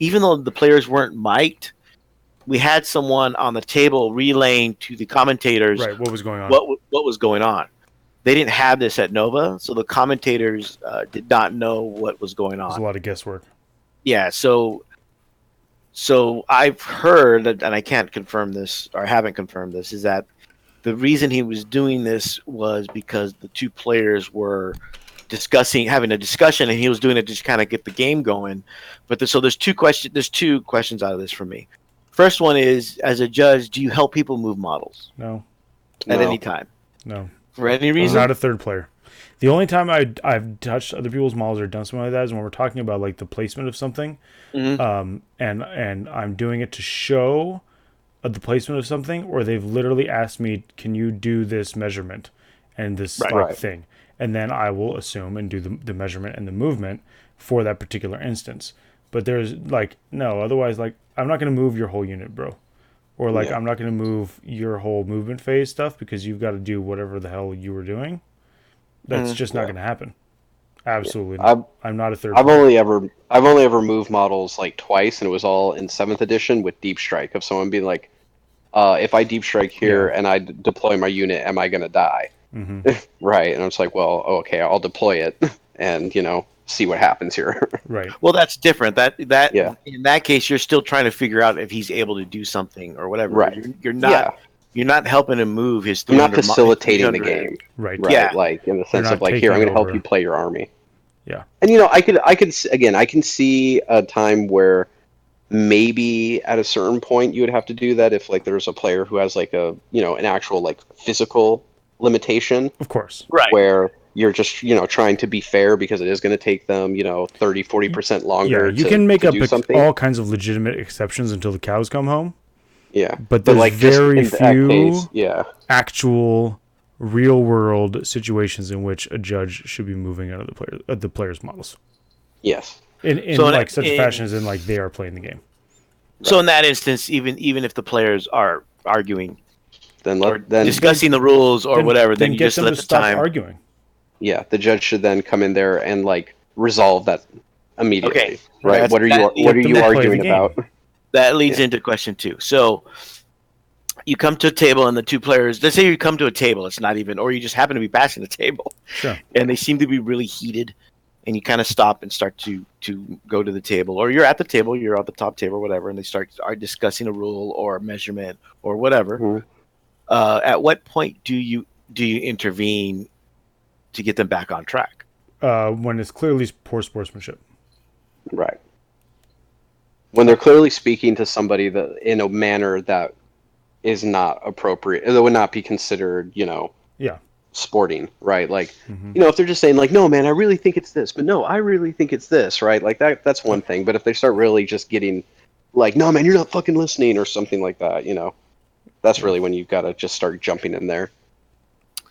even though the players weren't mic'd, we had someone on the table relaying to the commentators what was going on. What was going on. They didn't have this at Nova, so the commentators did not know what was going on. There's a lot of guesswork. Yeah, so I've heard, and I can't confirm this, or I haven't confirmed this, is that the reason he was doing this was because the 2 players were having a discussion, and he was doing it to just kind of get the game going. But there's 2 questions. There's 2 questions out of this for me. First one is, as a judge, do you help people move models? No. At any time? No. For any reason? I'm not a third player. The only time I've touched other people's models or done something like that is when we're talking about the placement of something, and I'm doing it to show the placement of something, or they've literally asked me, "Can you do this measurement and this thing?" and then I will assume and do the measurement and the movement for that particular instance. But there's like, no, otherwise, like, I'm not going to move your whole unit, bro. Or like, I'm not going to move your whole movement phase stuff because you've got to do whatever the hell you were doing. That's just not going to happen. Absolutely not. I'm not a third I've only ever moved models like twice, and it was all in 7th edition with Deep Strike, of someone being like, if I Deep Strike here and I deploy my unit, am I going to die? Right. And I was like, well, okay, I'll deploy it and, see what happens here. Right. Well, that's different. That in that case, you're still trying to figure out if he's able to do something or whatever. Right. You're not. You're not helping him move his. You're not facilitating the game. Right. Yeah. Like in the sense of like, here, I'm going to help you play your army. Yeah. And I can see a time where maybe at a certain point you would have to do that if like there's a player who has like a an actual like physical limitation. Of course. Right. Where you're just trying to be fair because it is going to take them 30-40% longer. Yeah, you can make up all kinds of legitimate exceptions until the cows come home. Yeah, but there's like very few actual real world situations in which a judge should be moving out of the player's models. Yes, in like such a fashion as in like they are playing the game. So in that instance, even if the players are arguing, then discussing the rules or whatever, then you just let the time arguing. Yeah, the judge should then come in there and like resolve that immediately. Okay, right? What are you arguing about? That leads into question 2. So you come to a table and the two players, let's say you come to a table, it's not even, or you just happen to be passing the table. Sure. And they seem to be really heated and you kind of stop and start to go to the table, or you're at the table, you're at the top table or whatever, and they are discussing a rule or a measurement or whatever. Mm-hmm. At what point do you intervene to get them back on track? When it's clearly poor sportsmanship. Right. When they're clearly speaking to somebody that in a manner that is not appropriate, that would not be considered, sporting, right? Like, if they're just saying like, no, man, I really think it's this, but no, I really think it's this, right? Like that's one thing. But if they start really just getting like, no, man, you're not fucking listening or something like that, that's really when you've got to just start jumping in there,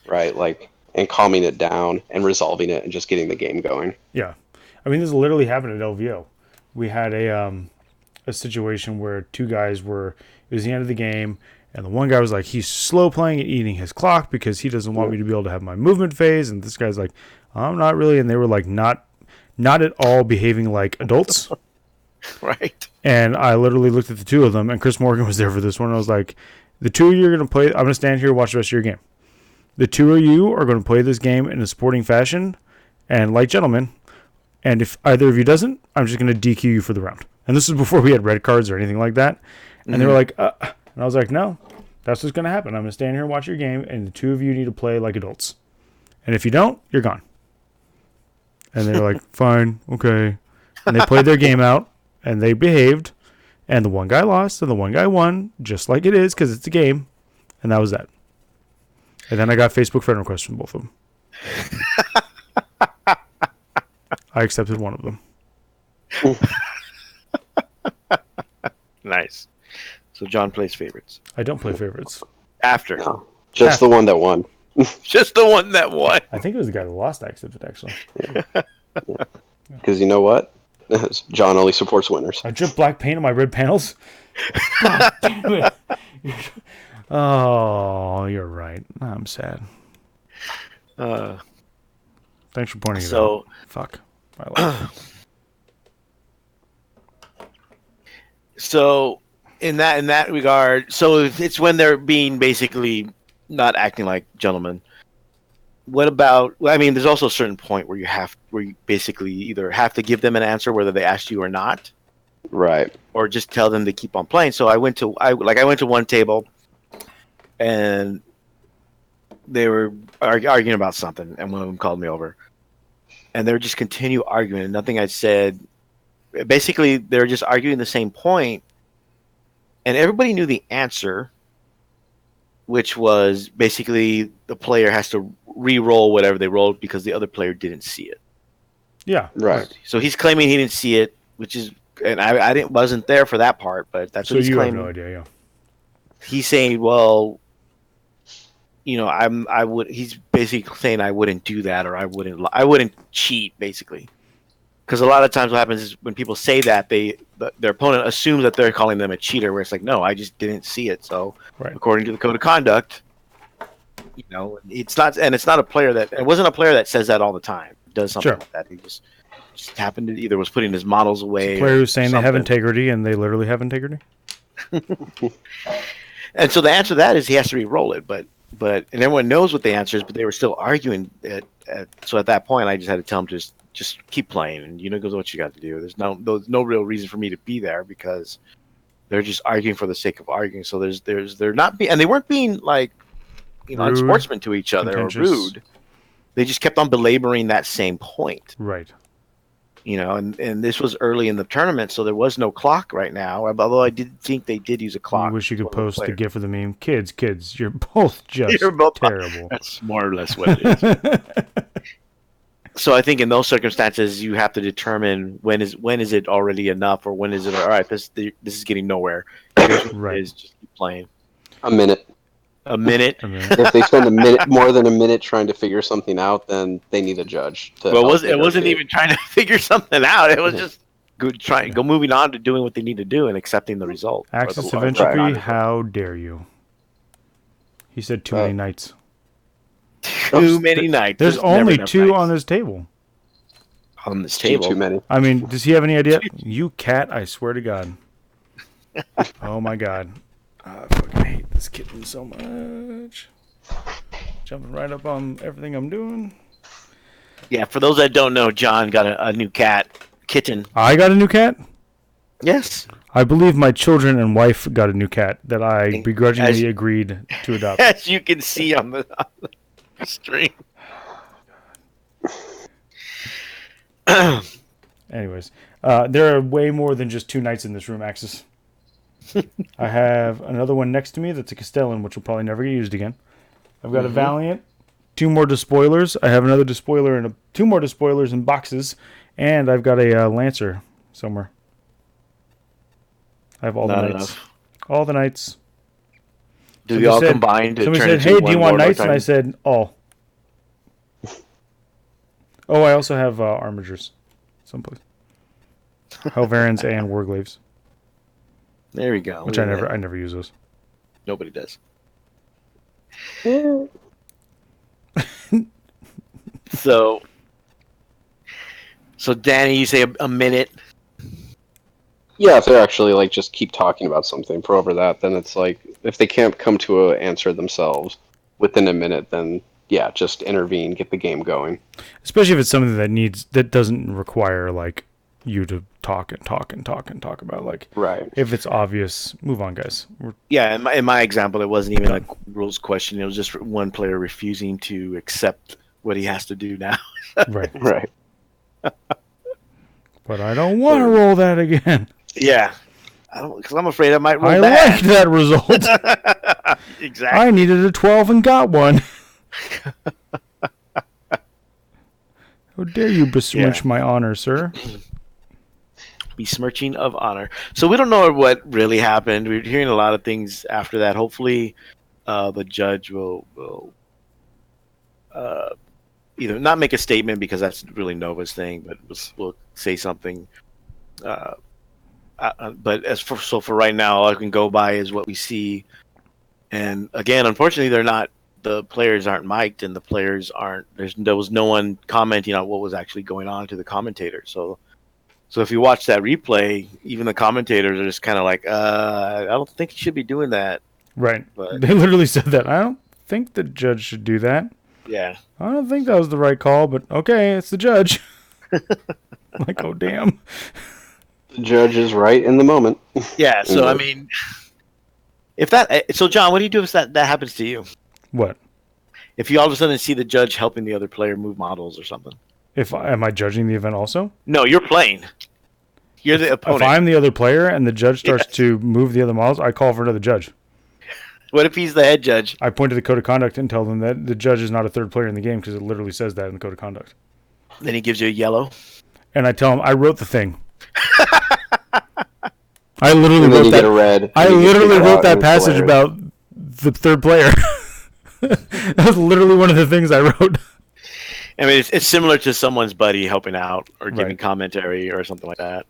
right? Like, and calming it down and resolving it and just getting the game going. Yeah. I mean, this literally happened at LVO. We had a situation where two guys it was the end of the game, and the one guy was like, he's slow playing and eating his clock because he doesn't want me to be able to have my movement phase, and this guy's like, I'm not really, and they were like not at all behaving like adults. Right. And I literally looked at the two of them, and Chris Morgan was there for this one, and I was like, the two of you are going to play, I'm going to stand here and watch the rest of your game. The two of you are going to play this game in a sporting fashion and like gentlemen, and if either of you doesn't, I'm just going to DQ you for the round. And this is before we had red cards or anything like that. And they were like, and I was like, no, that's what's going to happen. I'm going to stand here and watch your game, and the two of you need to play like adults. And if you don't, you're gone. And they were like, fine, okay. And they played their game out, and they behaved, and the one guy lost, and the one guy won, just like it is, because it's a game. And that was that. And then I got Facebook friend requests from both of them. I accepted one of them. Nice. So John plays favorites. I don't play favorites. After. No, just the one that won. Just the one that won. I think it was the guy that lost I accepted, actually. Because you know what? John only supports winners. I dripped black paint on my red panels. God damn it. Oh, you're right. I'm sad. Thanks for pointing it out. Fuck. I like it. So in that regard, so it's when they're being basically not acting like gentlemen. What about? I mean, there's also a certain point where you basically either have to give them an answer whether they asked you or not, right? Or just tell them to keep on playing. So I went to one table, and they were arguing about something, and one of them called me over, and they were just continue arguing, and nothing I said. Basically, they were just arguing the same point, and everybody knew the answer, which was basically the player has to re-roll whatever they rolled because the other player didn't see it. Yeah, right. So he's claiming he didn't see it, which is, and I wasn't there for that part, but that's what he's claiming. So you have no idea, yeah. He's saying, well, He's basically saying I wouldn't do that, or I wouldn't cheat, basically. Because a lot of times what happens is when people say that, their opponent assumes that they're calling them a cheater, where it's like, no, I just didn't see it. So according to the code of conduct, it's not a player it wasn't a player that says that all the time. Does something like that. He just happened to either was putting his models away. It's a player who's saying they have integrity, and they literally have integrity. And so the answer to that is he has to re-roll it, but and everyone knows what the answer is, but they were still arguing it. So at that point, I just had to tell him to just keep playing, and goes what you got to do. There's no real reason for me to be there because they're just arguing for the sake of arguing. So they're not being, and they weren't being like unsportsman to each other or rude. They just kept on belaboring that same point. Right. And this was early in the tournament, so there was no clock right now. Although I did think they did use a clock. I wish you could post the GIF of the meme. Kids, you're both terrible. That's more or less what it is. So I think in those circumstances, you have to determine when is it already enough, or when is it all right? This is getting nowhere. Is just keep playing. A minute. If they spend more than a minute trying to figure something out, then they need a judge. It wasn't even trying to figure something out. It was just moving on to doing what they need to do and accepting the result. Axis of Entropy, how dare you? He said too many nights. Too many nights. There's only 2 on this table. On this table? Too many. I mean, does he have any idea? You cat, I swear to God. Oh my God. I fucking hate this kitten so much. Jumping right up on everything I'm doing. Yeah, for those that don't know, John got a new kitten. I got a new cat? Yes. I believe my children and wife got a new cat that I begrudgingly agreed to adopt. As you can see on the stream. Anyways, there are way more than just 2 knights in this room, Axis. I have another one next to me that's a Castellan, which will probably never get used again. I've got a Valiant, 2 more Despoilers. I have another Despoiler and 2 more Despoilers in boxes, and I've got a Lancer somewhere. I have all the knights. Enough. All the knights. Do they all combine to turn into one? Somebody said, "Hey, do you want knights?" And I said, "All." Oh, I also have Armigers someplace. Helverins and Warglaves. There we go. Which I never use those. Nobody does. So Danny, you say a minute. Yeah, if they're actually just keep talking about something for over that, then it's if they can't come to an answer themselves within a minute, then yeah, just intervene, get the game going. Especially if it's something that doesn't require you to talk about right. If it's obvious, move on, guys. Yeah, in my example, it wasn't even a rules question. It was just one player refusing to accept what he has to do now. Right. But I don't want to roll that again. Yeah, because I'm afraid I might roll I liked that result. Exactly. I needed a 12 and got one. How dare you besmirch my honor, sir? Besmirching of honor. So we don't know what really happened. We're hearing a lot of things after that. Hopefully, the judge will either not make a statement because that's really Nova's thing, but we'll say something. But for right now, all I can go by is what we see. And again, unfortunately, the players aren't mic'd, and the players aren't. There was no one commenting on what was actually going on to the commentator. So if you watch that replay, even the commentators are just kind of I don't think you should be doing that. Right. But they literally said that. I don't think the judge should do that. Yeah. I don't think that was the right call, but okay, it's the judge. Oh, damn. The judge is right in the moment. Yeah, so I mean, so John, what do you do if that happens to you? What? If you all of a sudden see the judge helping the other player move models or something. Am I judging the event also? No, you're playing. You're the opponent. If I'm the other player and the judge starts to move the other models, I call for another judge. What if he's the head judge? I point to the code of conduct and tell them that the judge is not a third player in the game because it literally says that in the code of conduct. Then he gives you a yellow. And I tell him I wrote the thing. I literally wrote that. Red, I literally wrote that passage about the third player. That was literally one of the things I wrote. I mean, it's similar to someone's buddy helping out or giving commentary or something like that.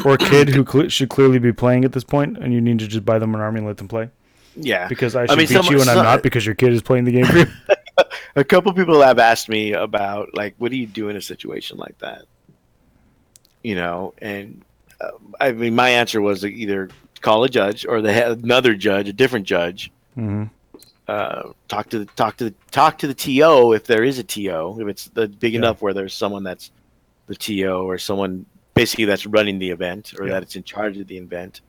Or a kid who should clearly be playing at this point, and you need to just buy them an army and let them play. Yeah. Because I should beat you and I'm not because your kid is playing the game for you. A couple people have asked me about, like, what do you do in a situation like that? You know, and I mean, my answer was either call a judge or they have another judge, a different judge. Mm-hmm. Talk to the TO if there is a TO, if it's big enough where there's someone that's the TO or someone basically that's running the event or that it's in charge of the event.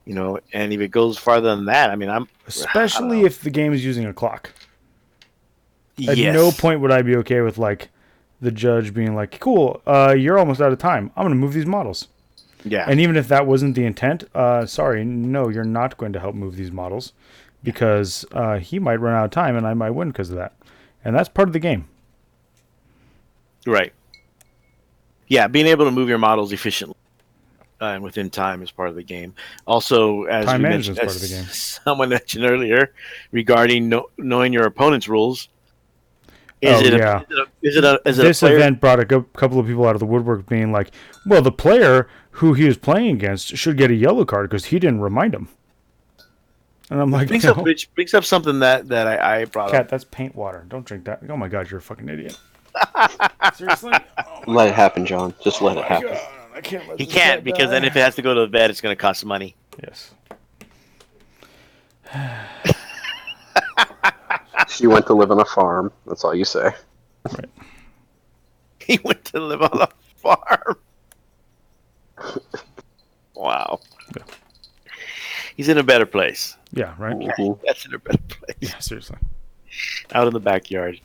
You know, and if it goes farther than that, I mean, especially if the game is using a clock. At no point would I be okay with like the judge being like, "Cool, you're almost out of time. I'm going to move these models." Yeah. And even if that wasn't the intent, sorry, no, you're not going to help move these models because he might run out of time and I might win because of that. And that's part of the game. Right. Yeah, being able to move your models efficiently and within time is part of the game. Also, as time we management mentioned, is part of the game. Someone mentioned earlier regarding knowing your opponent's rules. This event brought a couple of people out of the woodwork being like, well, the player who he was playing against should get a yellow card because he didn't remind him. And I'm like, which brings up something that I brought up. Cat, that's paint water. Don't drink that. Oh my God, you're a fucking idiot. Seriously? Let it happen, John. Just let it happen. God, I can't let he can't because then if it has to go to the bed, it's going to cost money. Yes. She went to live on a farm. That's all you say. Right. He went to live on a farm. Wow. Yeah. He's in a better place. Yeah, right? Mm-hmm. That's in a better place. Yeah, seriously. Out in the backyard.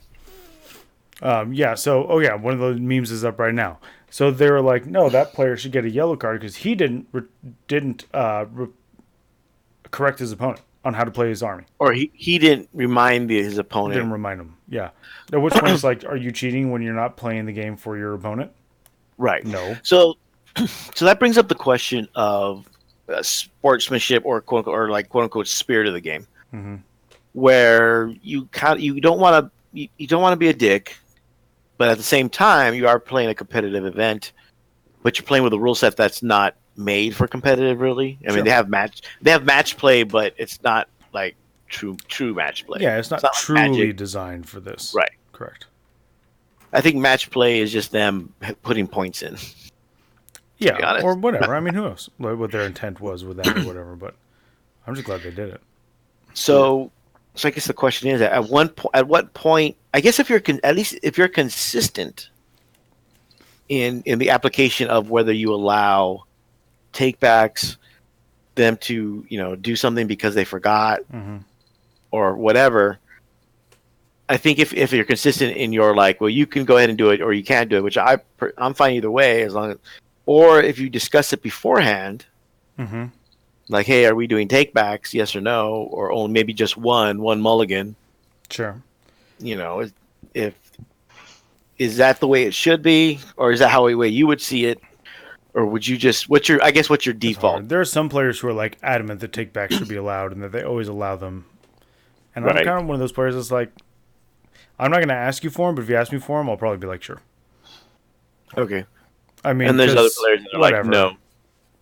One of the memes is up right now. So they were like, no, that player should get a yellow card because he didn't correct his opponent on how to play his army. Or he didn't remind his opponent. Didn't remind him, yeah. Now, which one is like, are you cheating when you're not playing the game for your opponent? Right. No. So that brings up the question of sportsmanship or quote unquote spirit of the game, where you don't want to be a dick, but at the same time you are playing a competitive event, but you're playing with a rule set that's not made for competitive. Really, I mean they have match play, but it's not like true match play. Yeah, it's not truly designed for this. Right. Correct. I think match play is just them putting points in. Yeah, or whatever. I mean, who knows what their intent was with that or whatever, but I'm just glad they did it. So I guess the question is, at what point? I guess if you're consistent in the application of whether you allow takebacks, them to do something because they forgot or whatever. I think if you're consistent in your like, well, you can go ahead and do it or you can't do it, which I'm fine either way as long as. Or if you discuss it beforehand, like, hey, are we doing takebacks? Yes or no, or only maybe just one mulligan. Sure. Is that the way it should be, or is that the way you would see it, or would you just what's your default? There are some players who are like adamant that takebacks should be allowed and that they always allow them. And I'm kind of one of those players that's like, I'm not going to ask you for them, but if you ask me for them, I'll probably be like, sure. Okay. I mean, and there's other players that are like,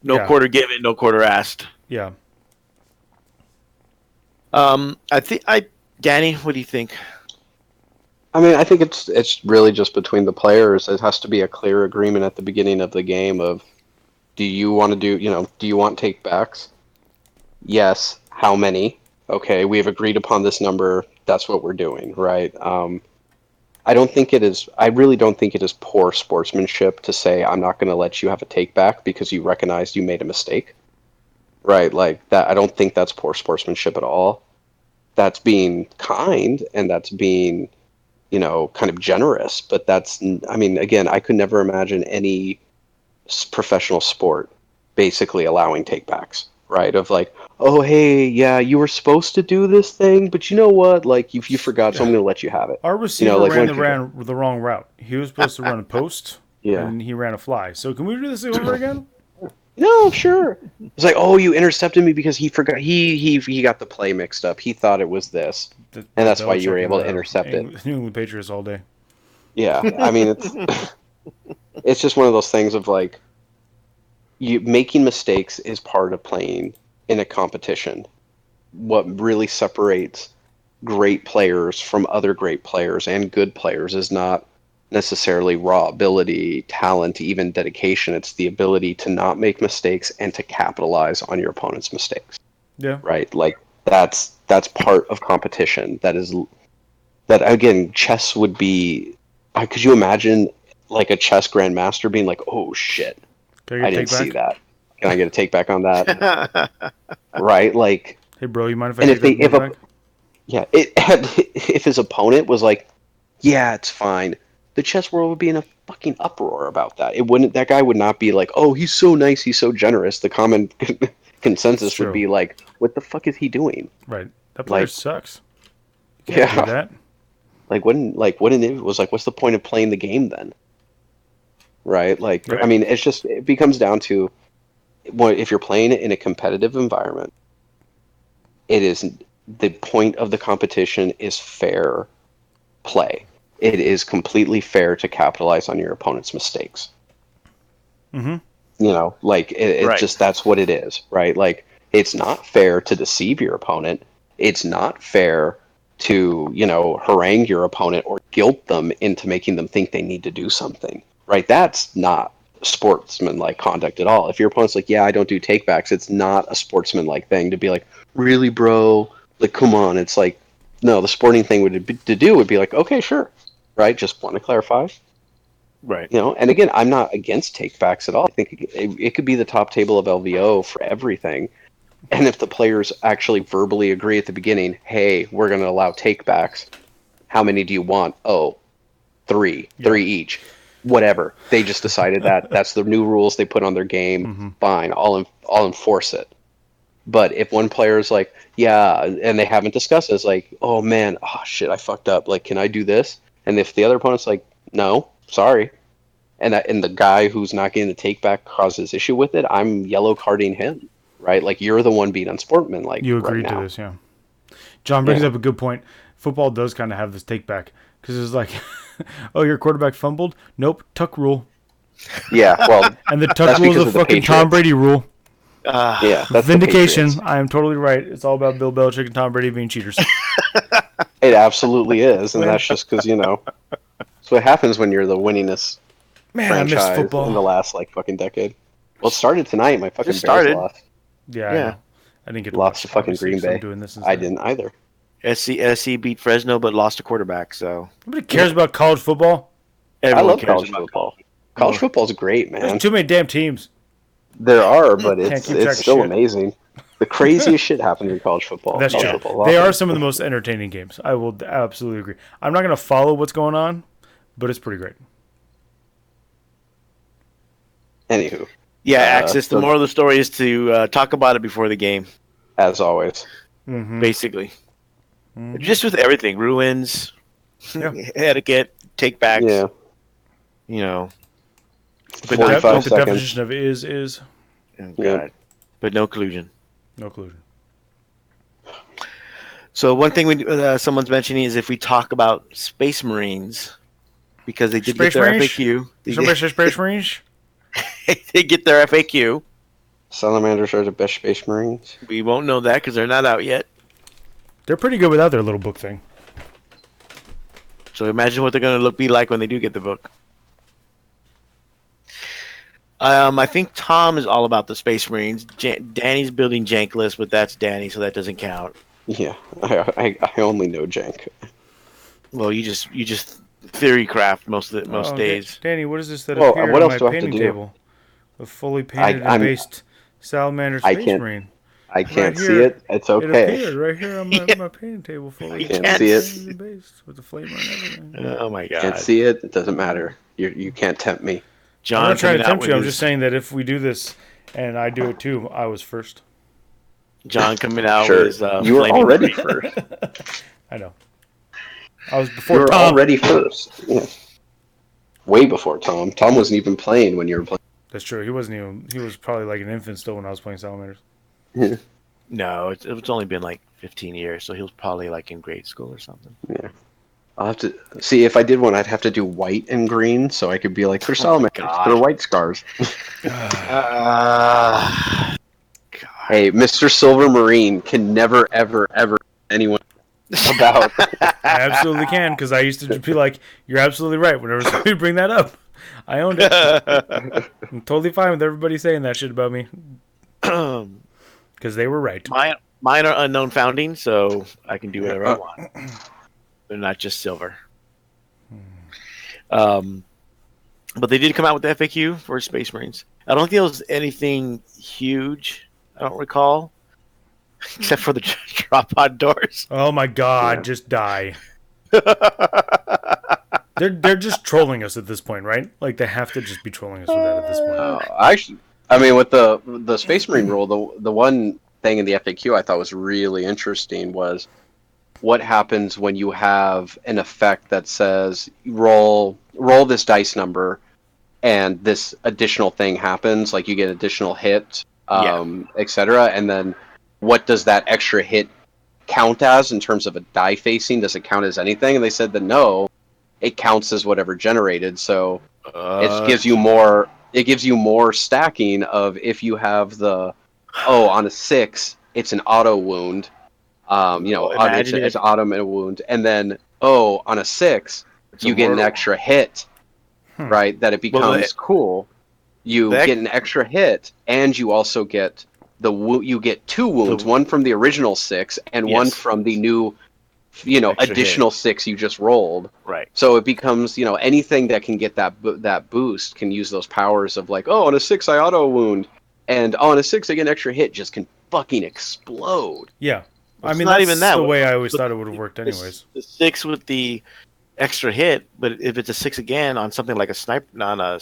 no quarter given, no quarter asked. Yeah. Danny, what do you think? I mean, I think it's really just between the players. It has to be a clear agreement at the beginning of the game of, do you want takebacks? Yes. How many? Okay, we have agreed upon this number. That's what we're doing, right? I really don't think it is poor sportsmanship to say, I'm not going to let you have a take back because you recognized you made a mistake. Right? Like that. I don't think that's poor sportsmanship at all. That's being kind and that's being, kind of generous. But again, I could never imagine any professional sport basically allowing takebacks, right? Of like, oh, hey, yeah, you were supposed to do this thing, but you know what? Like, you forgot, so I'm going to let you have it. Our receiver ran the wrong route. He was supposed to run a post, and he ran a fly. So can we do this over again? No, sure. It's like, oh, you intercepted me because he forgot. He got the play mixed up. He thought it was this, and that's why you were able to intercept it. New England Patriots all day. Yeah, I mean, it's just one of those things of like, you making mistakes is part of playing in a competition. What really separates great players from other great players and good players is not necessarily raw ability, talent, even dedication. It's the ability to not make mistakes and to capitalize on your opponent's mistakes. Yeah. Right? Like that's part of competition. That again, chess would be. Could you imagine like a chess grandmaster being like, "Oh shit, I didn't see that. Can I get a take back on that?" Right? Like, hey bro, you mind if I take that back? Yeah, if his opponent was like, "Yeah, it's fine," the chess world would be in a fucking uproar about that. It wouldn't. That guy would not be like, "Oh, he's so nice, he's so generous." The common consensus would be like, "What the fuck is he doing?" Right. That player sucks. You can't do that. Wouldn't it was like, what's the point of playing the game then? Right? Like, right. I mean, it becomes down to, if you're playing it in a competitive environment, it is the point of the competition is fair play. It is completely fair to capitalize on your opponent's mistakes. Mm-hmm. You know, like it's right. Just that's what it is, right? Like, it's not fair to deceive your opponent. It's not fair to, harangue your opponent or guilt them into making them think they need to do something, right? That's not sportsman-like conduct at all. If your opponent's like, yeah, I don't do takebacks, it's not a sportsman-like thing to be like, really, bro? Like, come on. It's like, no, the sporting thing would be like, okay, sure, right? Just want to clarify. Right. And again, I'm not against takebacks at all. I think it could be the top table of LVO for everything. And if the players actually verbally agree at the beginning, hey, we're going to allow takebacks, how many do you want? Oh, 3 each. Whatever. They just decided that that's the new rules they put on their game. Mm-hmm. Fine, I'll enforce it. But if one player is like, yeah, and they haven't discussed it, it's like, oh man, oh shit, I fucked up. Like, can I do this? And if the other opponent's like, no, sorry, and the guy who's not getting the takeback causes issue with it, I'm yellow carding him. Right, like you're the one being unsportsmanlike. You agreed to this, yeah. John brings up a good point. Football does kind of have this take back because it's like, oh, your quarterback fumbled. Nope, tuck rule. Yeah, well, and the tuck rule is a fucking Tom Brady rule. Yeah, that's vindication. I am totally right. It's all about Bill Belichick and Tom Brady being cheaters. It absolutely is, and that's just because that's what happens when you're the winningest franchise in the last fucking decade. Well, it started tonight. My fucking Bears lost. Yeah. I didn't get to lost to fucking Green Bay. I didn't either. SC beat Fresno, but lost a quarterback. So nobody cares about college football. I love college football. College football is great, man. There's too many damn teams. There are, but it's still amazing. The craziest shit happens in college football. That's true. They are some of the most entertaining games. I will absolutely agree. I'm not going to follow what's going on, but it's pretty great. Anywho. Yeah, Axis, the moral of the story is to talk about it before the game. As always. Mm-hmm. Basically. Mm-hmm. Just with everything. Ruins, etiquette, takebacks. Yeah. But 45 seconds. The definition of is. Oh, God. Yeah. But no collusion. No collusion. So one thing someone's mentioning is if we talk about Space Marines, because they did get their FAQ. Space Marines? They get their FAQ. Salamanders are the best Space Marines. We won't know that because they're not out yet. They're pretty good without their little book thing. So imagine what they're going to be like when they do get the book. I think Tom is all about the Space Marines. Danny's building Jankless, but that's Danny, so that doesn't count. Yeah, I only know Jank. Well, you just theory craft most days. Danny, what is this that appeared on my painting table? A fully painted and based Salamander Space Marine. I can't see it. It's okay. It appeared right here on my painting table, fully can't see it. Based with the flavor and everything. Oh my God! Can't see it. It doesn't matter. You can't tempt me. John, I'm not trying to tempt you. I'm just saying that if we do this and I do it too, I was first. John coming out with you were already first. I know. I was before you were Tom. Already first. Yeah. Way before Tom. Tom wasn't even playing when you were playing. That's true. He wasn't even. He was probably like an infant still when I was playing Salamanders. No, it's only been like 15 years, so he was probably like in grade school or something. Yeah. I'll have to see if I did one. I'd have to do white and green, so I could be like, "They're salamanders. They're white scars." Hey, Mr. Silver Marine can never, ever, ever anyone about. I absolutely can, because I used to be like, "You're absolutely right." Whenever somebody bring that up, I owned it. I'm totally fine with everybody saying that shit about me, because they were right. Mine are unknown founding, so I can do whatever I want. They're not just silver. But they did come out with the FAQ for Space Marines. I don't think it was anything huge. I don't recall, except for the drop pod doors. Oh my god, just die. They're just trolling us at this point, right? Like, they have to just be trolling us with that at this point. I mean, with the Space Marine rule, the one thing in the FAQ I thought was really interesting was what happens when you have an effect that says roll this dice number, and this additional thing happens, like you get additional hit, etc. And then what does that extra hit count as in terms of a die facing? Does it count as anything? And they said that no, it counts as whatever generated. So it gives you more. It gives you more stacking of if you have on a 6, it's an auto wound. It's auto and a wound, and then on a 6, you get an extra hit, right? That it becomes cool. You get an extra hit, and you also get you get 2 wounds, one from the original 6 and one from the new, additional hit. 6 you just rolled. Right. So it becomes, anything that can get that boost can use those powers of like, on a 6 I auto wound, and on a 6 I get an extra hit, just can fucking explode. Yeah. I mean, not even that. The way I always thought it would have worked anyways. The 6 with the extra hit, but if it's a 6 again on something like a sniper, on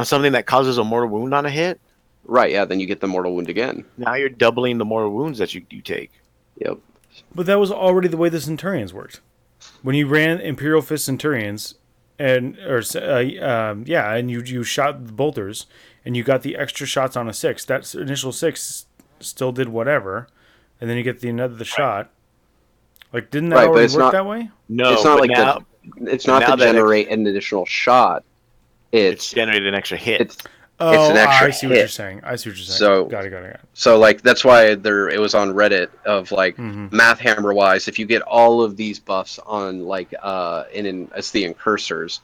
something that causes a mortal wound on a hit. Right, yeah, then you get the mortal wound again. Now you're doubling the mortal wounds that you take. Yep. But that was already the way the Centurions worked. When you ran Imperial Fist Centurions, and you shot the bolters, and you got the extra shots on a 6, that initial 6 still did whatever. And then you get another shot. Like, didn't that already work that way? No, it's not like now, it's not to generate an additional shot. It's generate an extra hit. It's an extra I see what you're saying. So, got it. So, like, that's why it was on Reddit of, like, math hammer-wise, if you get all of these buffs on, like, it's the incursors,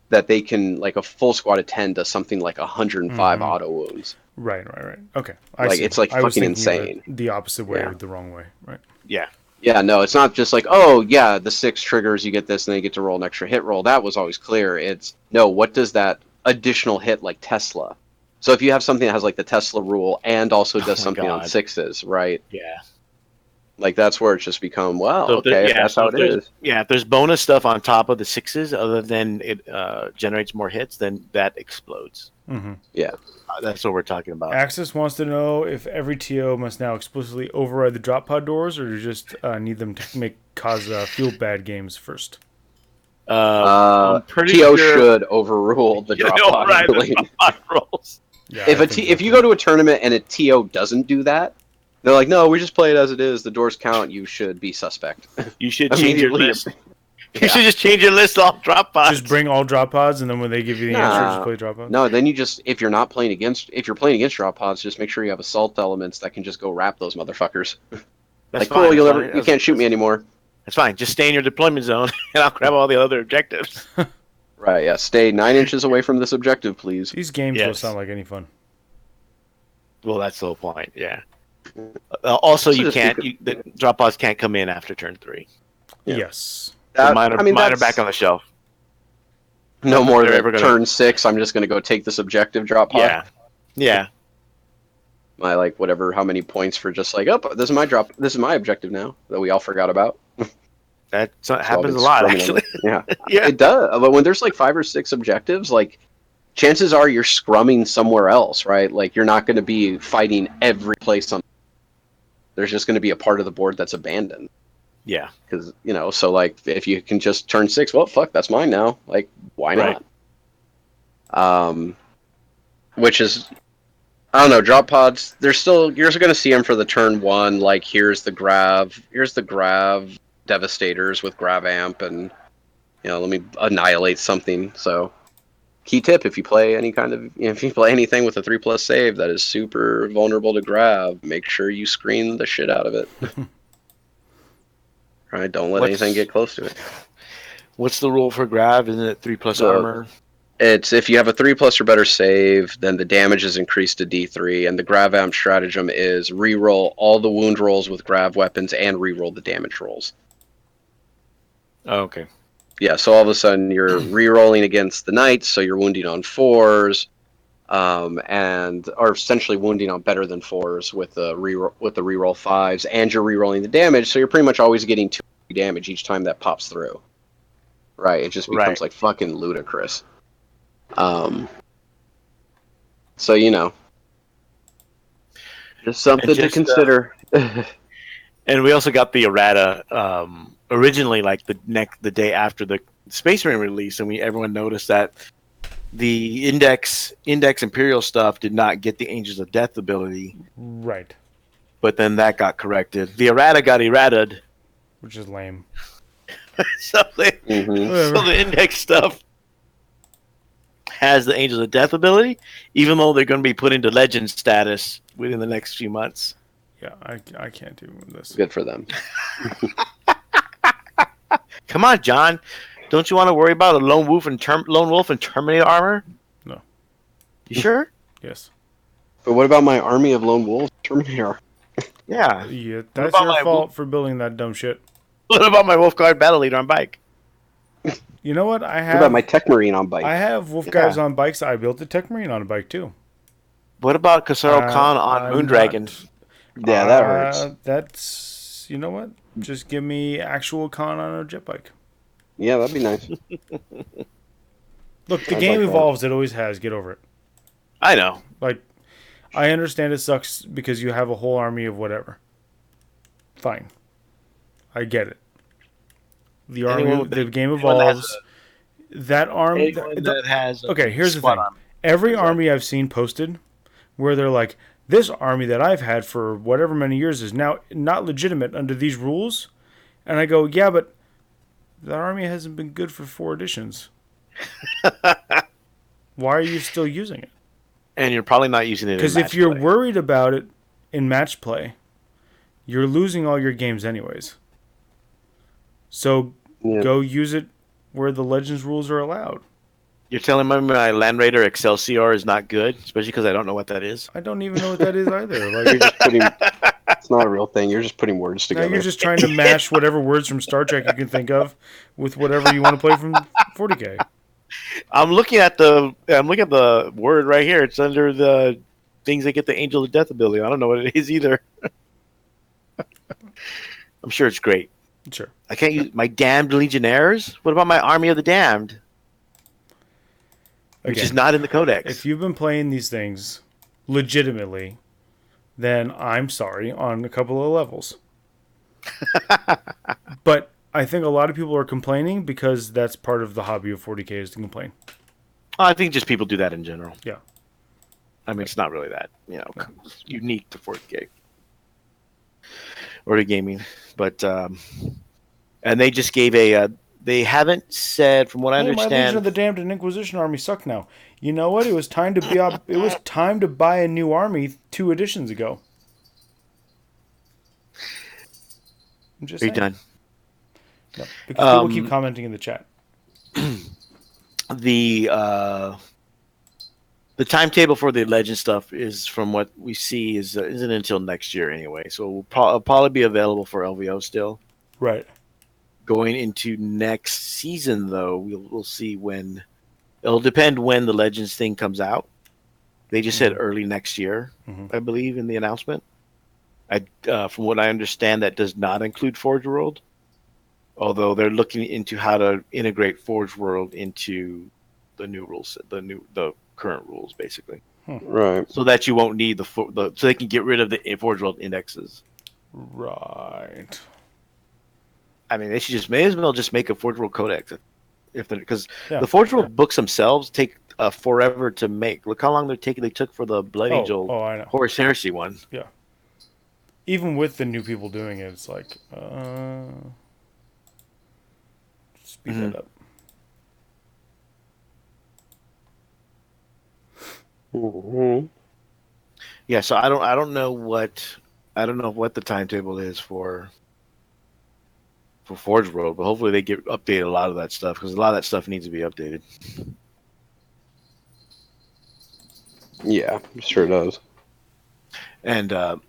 that they can, like, a full squad of 10 does something like 105 auto wounds. Right. Okay. It's like fucking insane. The opposite way, or the wrong way, right? Yeah. Yeah, no, it's not just like, the 6 triggers, you get this, and then you get to roll an extra hit roll. That was always clear. It's, no, what does that additional hit, like Tesla? So if you have something that has, like, the Tesla rule and also does something on 6s, right? Yeah. Like, that's where it's just become, that's how it is. Yeah, if there's bonus stuff on top of the 6s, other than it generates more hits, then that explodes. Mm-hmm. Yeah. That's what we're talking about. Axis wants to know if every TO must now explicitly override the drop pod doors, or you just need them to cause field bad games first. I'm pretty TO sure should overrule the drop pod rules. Yeah, if you go to a tournament and a TO doesn't do that, they're like, no, we just play it as it is. The doors count. You should be suspect. You should change your list. You should just change your list to all drop pods. Just bring all drop pods, and then when they give you the answer, just play drop pods. No, then if you're playing against drop pods, just make sure you have assault elements that can just go wrap those motherfuckers. That's like, cool, you can't shoot me anymore. That's fine. Just stay in your deployment zone, and I'll grab all the other objectives. Right, yeah. Stay 9 inches away from this objective, please. These games don't sound like any fun. Well, that's the whole point, yeah. Also, the drop pods can't come in after turn 3. Yeah. Yes. Mine are back on the shelf. No more than turn 6. I'm just going to go take this objective drop pod. Yeah. My how many points for just like, this is my objective now that we all forgot about. That happens a lot, actually. Yeah, it does. But when there's like 5 or 6 objectives, like, chances are you're scrumming somewhere else, right? Like, you're not going to be fighting every place on. There's just going to be a part of the board that's abandoned. Yeah. Because, so, like, if you can just turn 6, well, fuck, that's mine now. Like, why not? which is, I don't know, drop pods. They're still, you're going to see them for the turn one. Like here's the Grav Devastators with Grav Amp, and let me annihilate something. So key tip: if you play if you play anything with a 3+ save that is super vulnerable to Grav, make sure you screen the shit out of it. Right? Don't let anything get close to it. What's the rule for Grav? Isn't it 3+ armor? It's if you have a 3+ or better save, then the damage is increased to D3, and the Grav Amp stratagem is reroll all the wound rolls with Grav weapons and reroll the damage rolls. Oh, okay. Yeah, so all of a sudden you're rerolling against the knights, so you're wounding on 4s, or essentially wounding on better than 4s with the reroll 5s, and you're rerolling the damage, so you're pretty much always getting 2 damage each time that pops through. Right, it just becomes like fucking ludicrous. So just something to consider. And we also got the errata originally, like the day after the Space Marine release, and everyone noticed that the Index Imperial stuff did not get the Angels of Death ability. Right. But then that got corrected. The errata got errataed, which is lame. so the Index stuff has the Angels of Death ability, even though they're going to be put into Legend status within the next few months. Yeah, I can't do this. Good for them. Come on, John. Don't you want to worry about a Lone Wolf and Terminator armor? No. You sure? Yes. But what about my army of Lone Wolves Terminator? Yeah. That's your fault for building that dumb shit. What about my Wolf Guard Battle Leader on bike? You know what? I have. What about my Tech Marine on bike? I have Wolf Guards on bikes. I built the Tech Marine on a bike too. What about Kasaro Khan on Moondragon? Yeah, that hurts. That's, you know what? Just give me actual Khan on a jet bike. Yeah, that'd be nice. Look, the game evolves. It always has. Get over it. I know. Like, I understand it sucks because you have a whole army of whatever. Fine. I get it. The game evolves. That army that has okay, here's the thing. Every army I've seen posted where they're like, this army that I've had for whatever many years is now not legitimate under these rules. And I go, yeah, but that army hasn't been good for 4 editions. Why are you still using it? And you're probably not using it because if you're worried about it in match play, you're losing all your games anyways. So go use it where the Legends rules are allowed. You're telling me my Land Raider Excelsior is not good, especially because I don't know what that is? I don't even know what that is either. Like, you're just putting, it's not a real thing. You're just putting words together. Now you're just trying to mash whatever words from Star Trek you can think of with whatever you want to play from 40K. I'm looking at the word right here. It's under the things that get the Angel of Death ability. I don't know what it is either. I'm sure it's great. Sure. I can't use my Damned Legionnaires. What about my Army of the Damned? Which is not in the Codex. If you've been playing these things legitimately, then I'm sorry on a couple of levels. But I think a lot of people are complaining because that's part of the hobby of 40K is to complain. I think just people do that in general. Yeah. I mean, it's not really that, unique to 40K. Or to gaming. But, and they just gave they haven't said, from what I understand. My Legion of the Damned and Inquisition army suck now. You know what? It was time to buy a new army 2 editions ago. I'm just saying. done? No, because people keep commenting in the chat. The timetable for the Legend stuff is, from what we see, isn't until next year anyway. So it'll probably be available for LVO still. Right. Going into next season, though, we'll see when. It'll depend when the Legends thing comes out. They just said early next year, I believe, in the announcement. From what I understand, that does not include Forge World. Although they're looking into how to integrate Forge World into the new rules, the current rules, basically. Right. So that you won't need so they can get rid of the Forge World indexes. Right. I mean, they may as well just make a Forge World Codex, because the Forge World books themselves take forever to make. Look how long they took for the Blood Angel I know. Horus Heresy one. Yeah. Even with the new people doing it, it's like speed that up. Mm-hmm. Yeah, so I don't know what the timetable is for Forge World, but hopefully they update a lot of that stuff, because a lot of that stuff needs to be updated. Yeah, sure does. And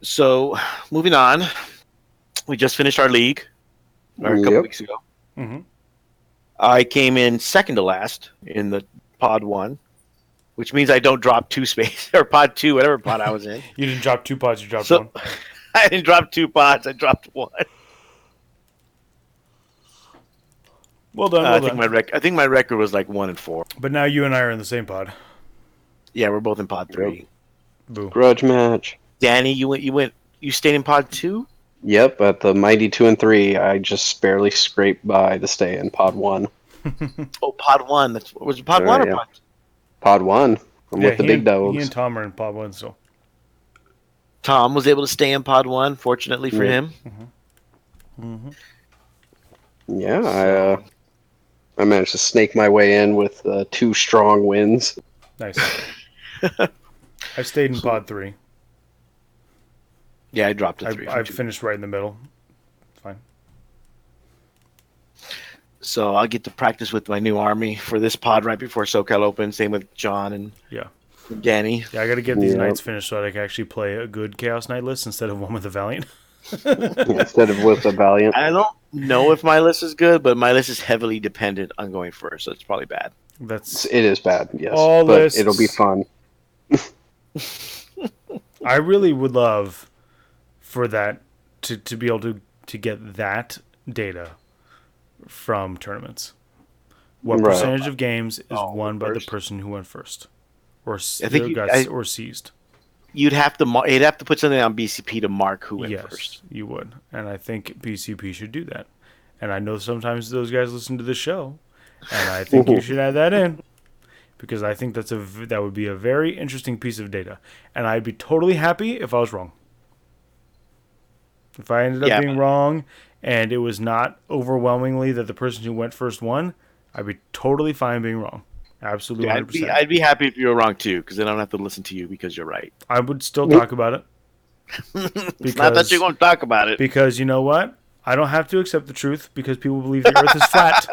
so moving on, we just finished our league a couple weeks ago. Mm-hmm. I came in second to last in the pod 1, which means I don't drop 2 space or pod 2, whatever pod I was in. You didn't drop 2 pods, you dropped 1. I didn't drop 2 pods, I dropped 1. Well done. I think my record was like 1 and 4. But now you and I are in the same pod. Yeah, we're both in pod 3. Yep. Boo. Grudge match. Danny, you stayed in pod 2? Yep, at the mighty 2 and 3, I just barely scraped by to stay in pod 1. Oh, pod 1. Was it pod 1 or pod 2? Pod 1. I'm with the big dogs. He and Tom are in pod 1 still. Tom was able to stay in pod 1, fortunately for him. Mm-hmm. Yeah, I managed to snake my way in with 2 strong wins. Nice. I stayed in pod 3. Yeah, I dropped to 3. I finished right in the middle. Fine. So I'll get to practice with my new army for this pod right before SoCal opens. Same with John and Danny. Yeah, I got to get these knights finished so that I can actually play a good Chaos Knight list instead of one with a Valiant. Instead of with a Valiant. I don't know if my list is good, but my list is heavily dependent on going first, so it's probably bad. It is bad, yes. All but lists. It'll be fun. I really would love for that to be able to get that data from tournaments. What percentage of games is won by the person who went first, or or seized? You'd have to put something on BCP to mark who went first. Yes, you would, and I think BCP should do that. And I know sometimes those guys listen to the show, and I think you should add that in, because I think that would be a very interesting piece of data, and I'd be totally happy if I was wrong. If I ended up being wrong, and it was not overwhelmingly that the person who went first won, I'd be totally fine being wrong. Absolutely, 100%. I'd be happy if you were wrong too, because then I don't have to listen to you because you're right. I would still talk about it. It's not that you're going to talk about it. Because you know what? I don't have to accept the truth because people believe the Earth is flat.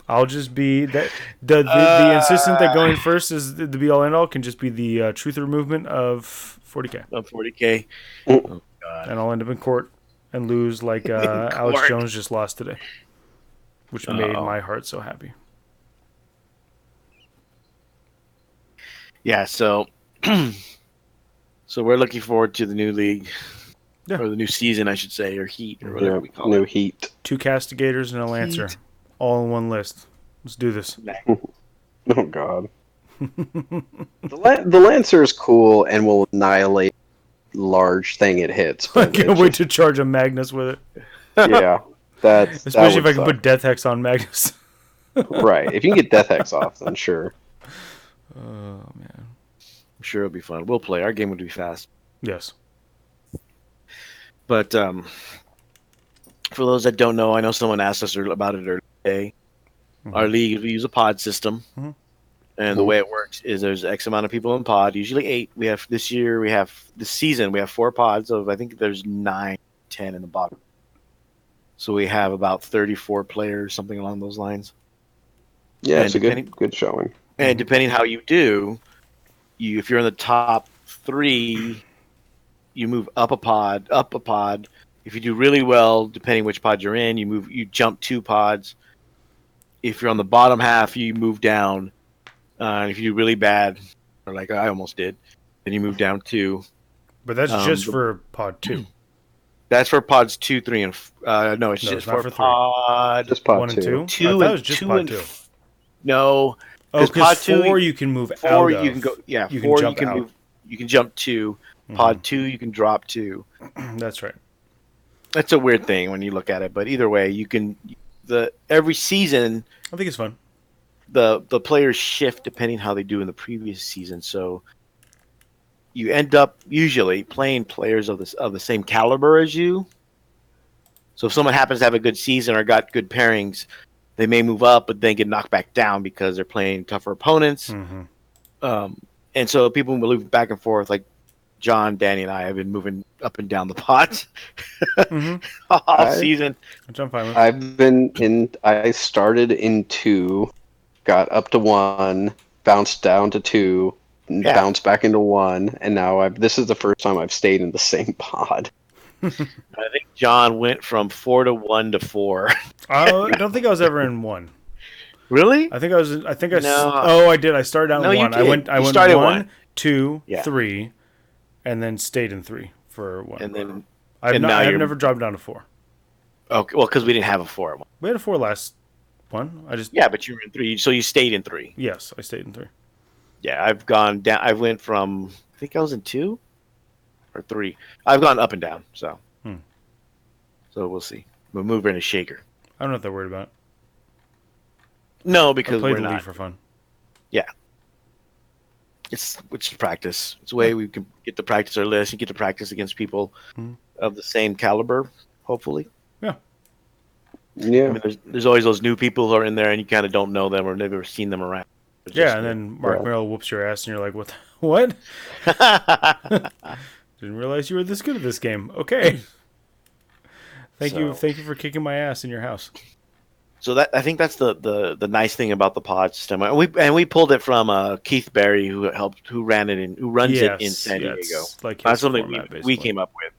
I'll just be that the insistent that going first is the be all end all can just be the truther movement of 40K. Of 40K. Oh God. And I'll end up in court and lose like Alex Jones just lost today, which made my heart so happy. Yeah, so we're looking forward to the new league, or the new season, I should say, or heat, or whatever we call it. New heat. 2 castigators and a lancer, all in one list. Let's do this. Oh God. The lancer is cool and will annihilate large thing it hits. I can't wait to charge a Magnus with it. Yeah, especially if I can put Death Hex on Magnus. Right, if you can get Death Hex off, then sure. Oh man, I'm sure it'll be fun. We'll play. Our game would be fast. Yes. But for those that don't know, I know someone asked us about it earlier today. Mm-hmm. Our league, we use a pod system. Mm-hmm. And the way it works is there's X amount of people in pod, usually 8. This season, we have 4 pods of, I think there's 9, 10 in the bottom. So we have about 34 players, something along those lines. Yeah, it's a good showing. And depending how you do, if you're in the top 3, you move up a pod. If you do really well, depending which pod you're in, you jump 2 pods. If you're on the bottom half, you move down. If you do really bad, or like I almost did, then you move down 2. But that's just for pod 2. That's for pods 2, 3, and no, it's just for pod. Just pod 1 and 2. 2 I thought it was just pod 2. No. Because pod 4 you can move out of. You can go. Yeah, you 4 can jump you can out. move. You can jump 2. Pod 2 you can drop 2. That's right. That's a weird thing when you look at it, but either way, you can. every season. I think it's fun. The players shift depending how they do in the previous season, so you end up usually playing players of the same caliber as you. So if someone happens to have a good season or got good pairings, they may move up, but then get knocked back down because they're playing tougher opponents. Mm-hmm. And so people move back and forth. Like John, Danny, and I have been moving up and down the pot all season. Which I'm fine with. I started in 2, got up to 1, bounced down to 2, bounced back into 1, and now this is the first time I've stayed in the same pod. I think John went from 4 to 1 to 4. I don't think I was ever in 1. Really? I think I I did. I started out in 1. I went 1, 2, 3, and then stayed in 3 for 1. And then I've never dropped down to 4. Okay, well, because we didn't have a 4 at 1. We had a 4 last one. But you were in 3, so you stayed in 3. Yes, I stayed in 3. Yeah, I've gone down. I went from, I think I was in 2 or 3. I've gone up and down, so we'll see. We'll move in a shaker. I'm not that worried about it. No, because we're not. the league for fun. Yeah. It's practice. It's a way we can get to practice our list and get to practice against people of the same caliber, hopefully. Yeah. Yeah. I mean, there's always those new people who are in there and you kind of don't know them or never seen them around. And then Mark Merrill whoops your ass and you're like, what? Didn't realize you were this good at this game. Okay. Thank you for kicking my ass in your house. So I think that's the nice thing about the pod system, and we pulled it from Keith Berry, who runs it in San Diego. Like that's something we came up with.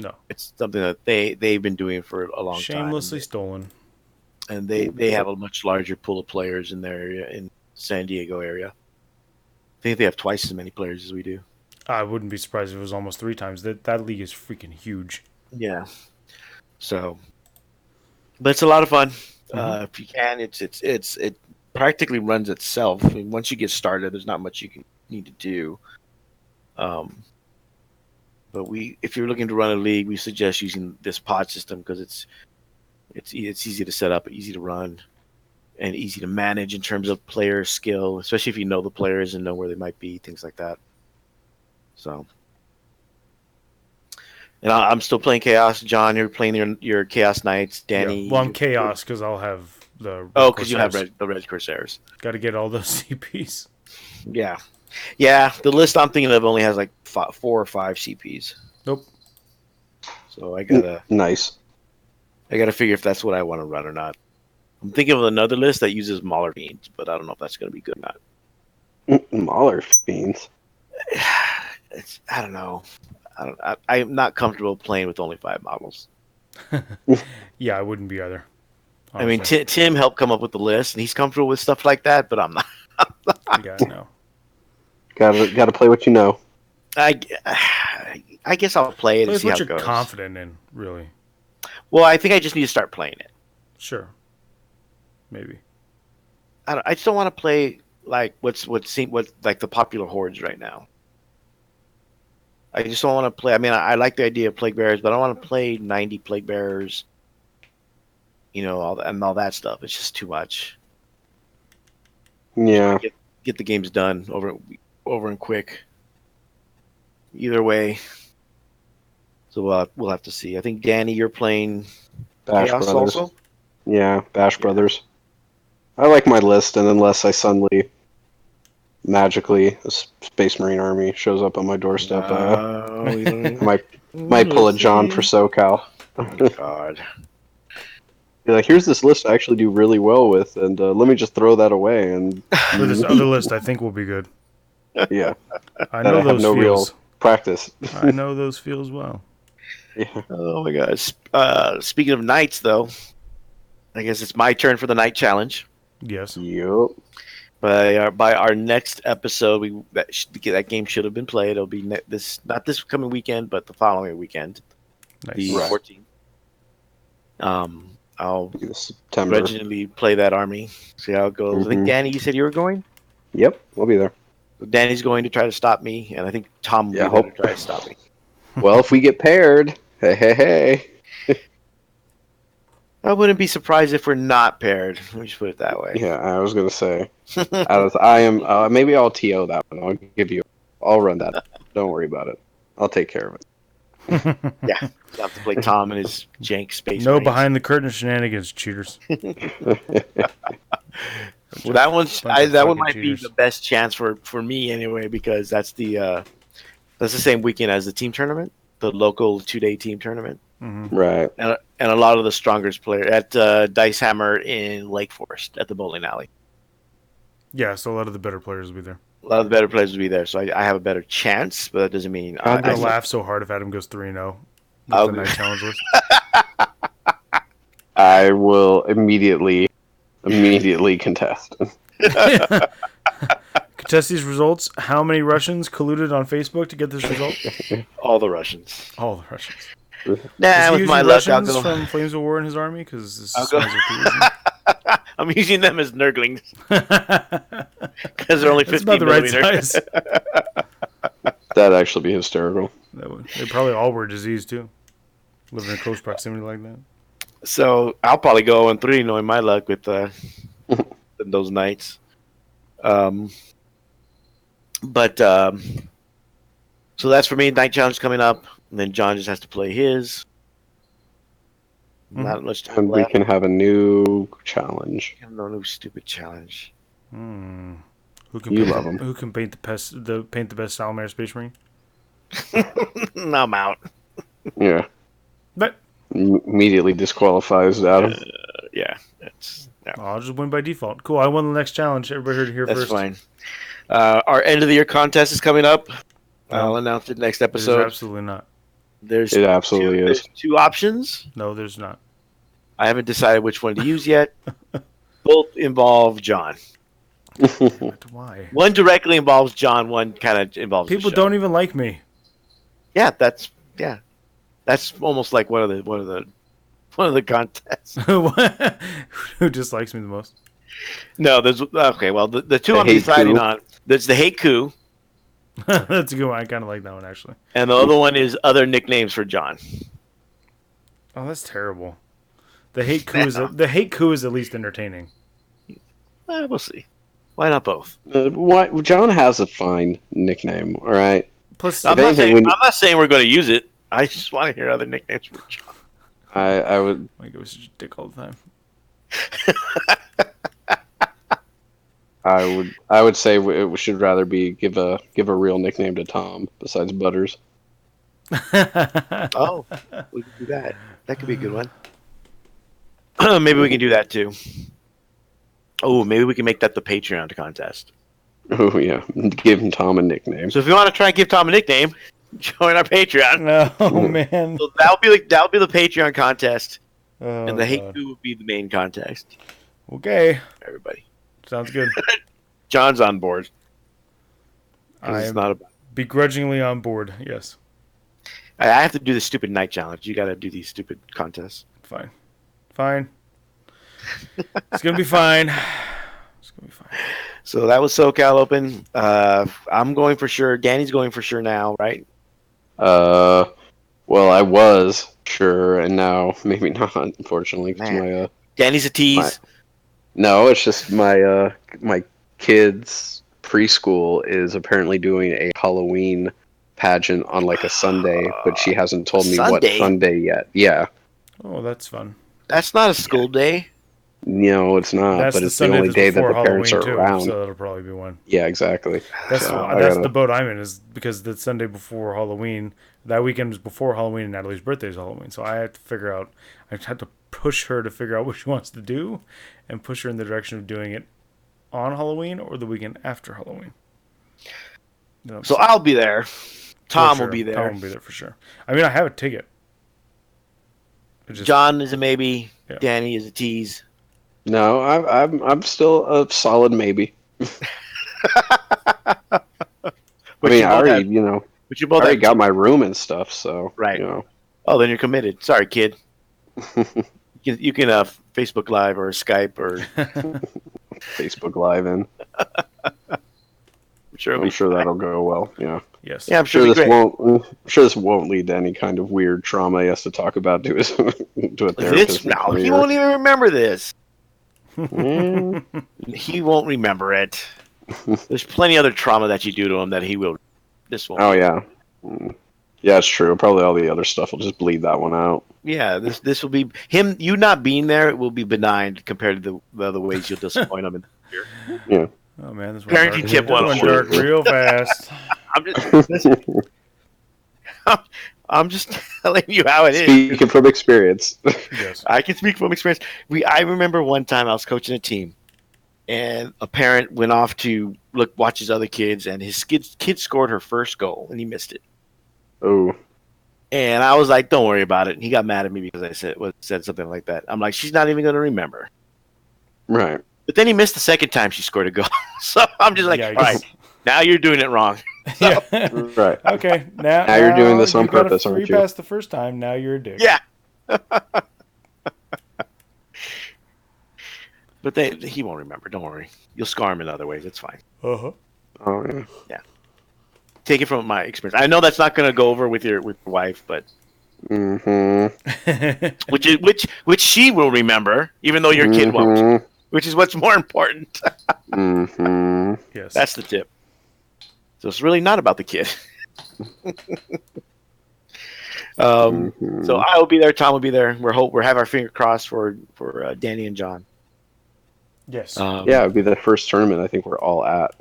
No, it's something that they've been doing for a long time. Shamelessly stolen. And they have a much larger pool of players in their area, in San Diego area. I think they have twice as many players as we do. I wouldn't be surprised if it was almost 3 times. That league is freaking huge. Yeah. So, but it's a lot of fun. If you can, it practically runs itself. I mean, once you get started, there's not much you need to do. But if you're looking to run a league, we suggest using this pod system because it's easy to set up, easy to run, and easy to manage in terms of player skill, especially if you know the players and know where they might be, things like that. So. And I'm still playing Chaos. John, you're playing your Chaos Knights. Danny. Yeah. Well, I'm Chaos because I'll have the. Because you have the Red Corsairs. Got to get all those CPs. Yeah. The list I'm thinking of only has like 4 or 5 CPs. Nope. So I gotta. Nice. I gotta figure if that's what I want to run or not. I'm thinking of another list that uses Mauler Fiends, but I don't know if that's gonna be good or not. Mauler Fiends. I don't know. I'm not comfortable playing with only 5 models. Yeah, I wouldn't be either. Honestly. I mean, Tim helped come up with the list, and he's comfortable with stuff like that, but I'm not. Yeah, no. Gotta play what you know. I guess I'll play it and see how it goes. What you're confident in, really. Well, I think I just need to start playing it. Sure. Maybe. I just don't want to play like what's like the popular hordes right now. I just don't want to play. I mean, I like the idea of Plague Bearers, but I don't want to play 90 Plague Bearers. All that stuff. It's just too much. Yeah. Get the games done over and quick. Either way. So we'll have to see. I think Danny, you're playing Bash Chaos Brothers. also? Yeah, Bash Brothers. I like my list, and unless I suddenly magically a Space Marine army shows up on my doorstep, I might pull a John for SoCal. Oh, God. Be like, here's this list I actually do really well with, and let me just throw that away. And for this other list, I think will be good. Yeah, I know those have no feels. real practice. I know those feels well. Yeah. Oh my gosh. Speaking of knights, though, I guess it's my turn for the night challenge. Yes. Yep. By our next episode, that game should have been played. It'll be not this coming weekend, but the following weekend, Nice. the 14th. I'll September. originally play that army. See how it goes. Mm-hmm. I think Danny, you said you were going. Yep, we'll be there. So Danny's going to try to stop me, and I think Tom will be there to try to stop me. Well, if we get paired, hey. I wouldn't be surprised if we're not paired. Let me just put it that way. Yeah, I was gonna say. Maybe I'll TO that one. I'll run that. Don't worry about it. I'll take care of it. Yeah, you'll have to play Tom and his jank space. No Marines. behind the curtain shenanigans, cheaters. Well, that one might be the best chance for me anyway, because that's the same weekend as the team tournament, the local 2-day team tournament. Mm-hmm. Right. And a lot of the strongest players at Dice Hammer in Lake Forest at the bowling alley. Yeah, so a lot of the better players will be there. A lot of the better players will be there, so I have a better chance, but that doesn't mean I'm going to laugh so hard if Adam goes 3-0 with the night challenge list. I will immediately contest. Contest these results. How many Russians colluded on Facebook to get this result? All the Russians. All the Russians. Nah, with my luck, I'll go from Flames of War in his army, because this is I'm using them as nurglings because they're only 15 about the right millimeters. size. That'd actually be hysterical. They probably all were diseased too, living in close proximity like that. So I'll probably go 0-3, knowing my luck with those knights. So that's for me. Night challenge coming up, and then John just has to play his. Not much time And left. we can have a new challenge. No new stupid challenge. Who love him. Who can paint the best Salamare Space Marine? I'm out. Yeah. But Immediately disqualifies Adam. Yeah. I'll just win by default. Cool. I won the next challenge. Everybody heard it here first. That's fine. Our end of the year contest is coming up. I'll announce it next episode. There's absolutely not. It absolutely is. There's two options. No, there's not. I haven't decided which one to use yet. Both involve John. Why? One directly involves John. One kind of involves people. The show. Don't even like me. Yeah, that's almost like one of the contests. Who dislikes me the most? No, there's okay. Well, the two I'm deciding on. There's the hate coup. That's a good one. I kind of like that one actually. And the other one is other nicknames for John. Oh, that's terrible. The hate coup is at least entertaining. We'll see. Why not both? John has a fine nickname. All right. Plus, I'm not saying we're going to use it. I just want to hear other nicknames for John. I would. Like it was just dick all the time. I would say we should rather give a real nickname to Tom besides Butters. Oh, we can do that. That could be a good one. Maybe we can do that too. Oh, maybe we can make that the Patreon contest. Oh yeah, give Tom a nickname. So if you want to try and give Tom a nickname, join our Patreon. No man. So that'll be the Patreon contest, and the hate God. coup will be the main contest. Okay. Everybody. Sounds good. John's on board. I It's am not about. begrudgingly on board. Yes. I have to do the stupid night challenge. You got to do these stupid contests. Fine. It's gonna be fine. It's gonna be fine. So that was SoCal Open. I'm going for sure. Danny's going for sure now, right? Well, I was sure, and now maybe not. Unfortunately, 'cause Danny's a tease. No, it's just my kid's preschool is apparently doing a Halloween pageant on like a Sunday, but she hasn't told me what Sunday yet. Yeah. Oh, that's fun. That's not a school day. No, it's not. That's but it's the only day that the parents are around. So that'll probably be one. Yeah, exactly. That's the boat I'm in, is because the Sunday before Halloween, that weekend was before Halloween, and Natalie's birthday is Halloween. So I had to push her to figure out what she wants to do, and push her in the direction of doing it on Halloween or the weekend after Halloween. So I'll be there. Tom will be there. Tom will be there for sure. I mean, I have a ticket. John is a maybe. Yeah. Danny is a tease. No, I'm still a solid maybe. I already got my room and stuff, so right. Oh, then you're committed. Sorry, kid. you can Facebook Live or Skype or Facebook Live in. But I'm sure that'll go well. Yeah. Yes. Yeah, I'm sure this won't. I'm sure this won't lead to any kind of weird trauma he has to talk about to his to a therapist. No, he won't even remember this. He won't remember it. There's plenty of other trauma that you do to him that he will. This won't. Oh yeah. Yeah, it's true. Probably all the other stuff will just bleed that one out. Yeah, this will be him. You not being there, it will be benign compared to the other ways you'll disappoint him. Yeah. Oh man, this parenting tip went dark real fast. I'm just telling you how it is. Speaking from experience. Yes. I can speak from experience. I remember one time I was coaching a team, and a parent went off to watch his other kids, and his kid scored her first goal, and he missed it. Oh. And I was like, "Don't worry about it." And he got mad at me because I said something like that. I'm like, "She's not even going to remember." Right. But then he missed the second time she scored a goal. So I'm just like, all right, now you're doing it wrong. Yeah. Right. Okay. Now you're doing this on purpose, aren't you? You passed the first time. Now you're a dick. Yeah. But he won't remember. Don't worry. You'll scar him in other ways. It's fine. Oh yeah. Yeah. Take it from my experience. I know that's not going to go over with your wife, but which she will remember, even though your kid won't. Which is what's more important. Yes. That's the tip. So it's really not about the kid. So I will be there. Tom will be there. We're have our finger crossed for Danny and John. Yes. Yeah, it'd be the first tournament I think we're all at.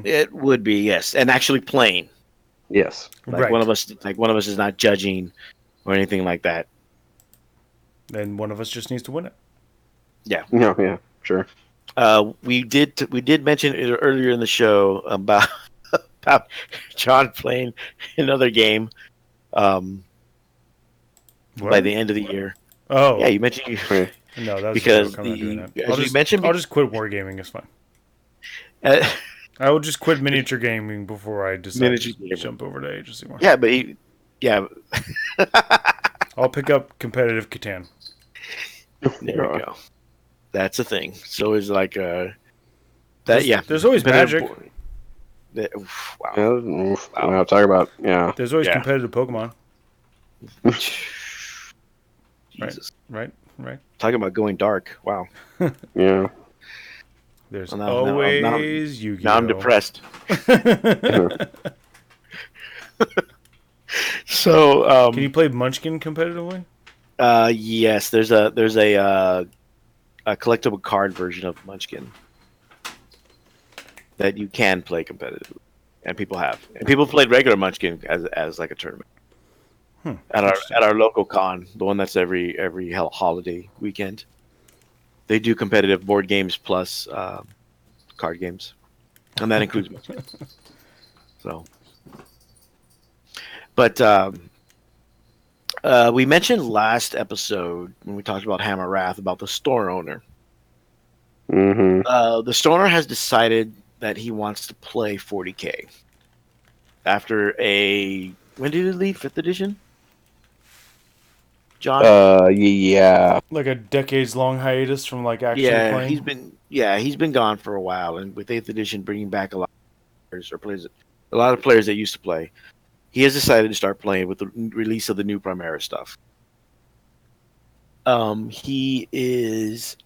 It would be, yes, and actually playing. Yes. Like one of us is not judging or anything like that. Then one of us just needs to win it. Yeah. No. Yeah. Sure. We did mention it earlier in the show about John playing another game by the end of the year. Oh. Yeah, you mentioned No, that's because I'm not doing that. I'll just quit wargaming. It's fine. I will just quit miniature gaming before I decide to jump over to Agency War. Yeah, but I'll pick up competitive Catan. There we go. That's a thing. So it's like There's always magic. Wow. Yeah, wow. Talk about There's always competitive Pokemon. Jesus. Right. Talking about going dark. Wow. Yeah. There's always Yu-Gi-Oh. Now I'm depressed. So can you play Munchkin competitively? Yes, there's a collectible card version of Munchkin that you can play competitively, and people have. And people played regular Munchkin as like a tournament at our local con, the one that's every holiday weekend. They do competitive board games plus card games, and that includes Munchkin. So, but we mentioned last episode when we talked about Hammer Wrath about the store owner. The store owner has decided that he wants to play 40K after when did it leave? 5th edition? John? Yeah. Like a decades-long hiatus from actually playing? He's been gone for a while, and with 8th edition bringing back a lot of players that used to play, he has decided to start playing with the release of the new Primera stuff. He is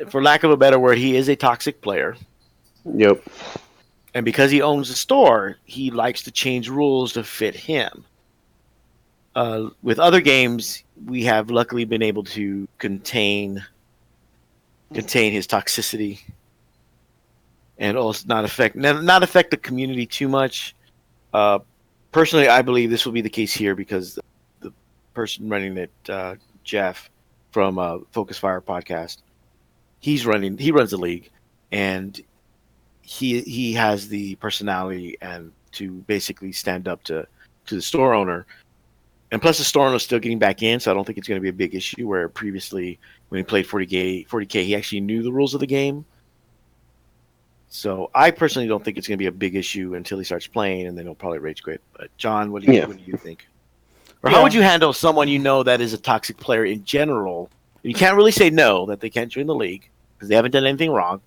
for lack of a better word, he is a toxic player. Yep. And because he owns the store, he likes to change rules to fit him. With other games, we have luckily been able to contain his toxicity and also not affect the community too much. Personally, I believe this will be the case here because the person running it, Jeff from Focus Fire podcast, he runs the league, and he has the personality and to basically stand up to the store owner. And plus, the store owner is still getting back in, so I don't think it's going to be a big issue. Where previously, when he played 40K, he actually knew the rules of the game. So I personally don't think it's going to be a big issue until he starts playing, and then he'll probably rage quit. But John, what do you think? Or how would you handle someone that is a toxic player in general? You can't really say no that they can't join the league because they haven't done anything wrong.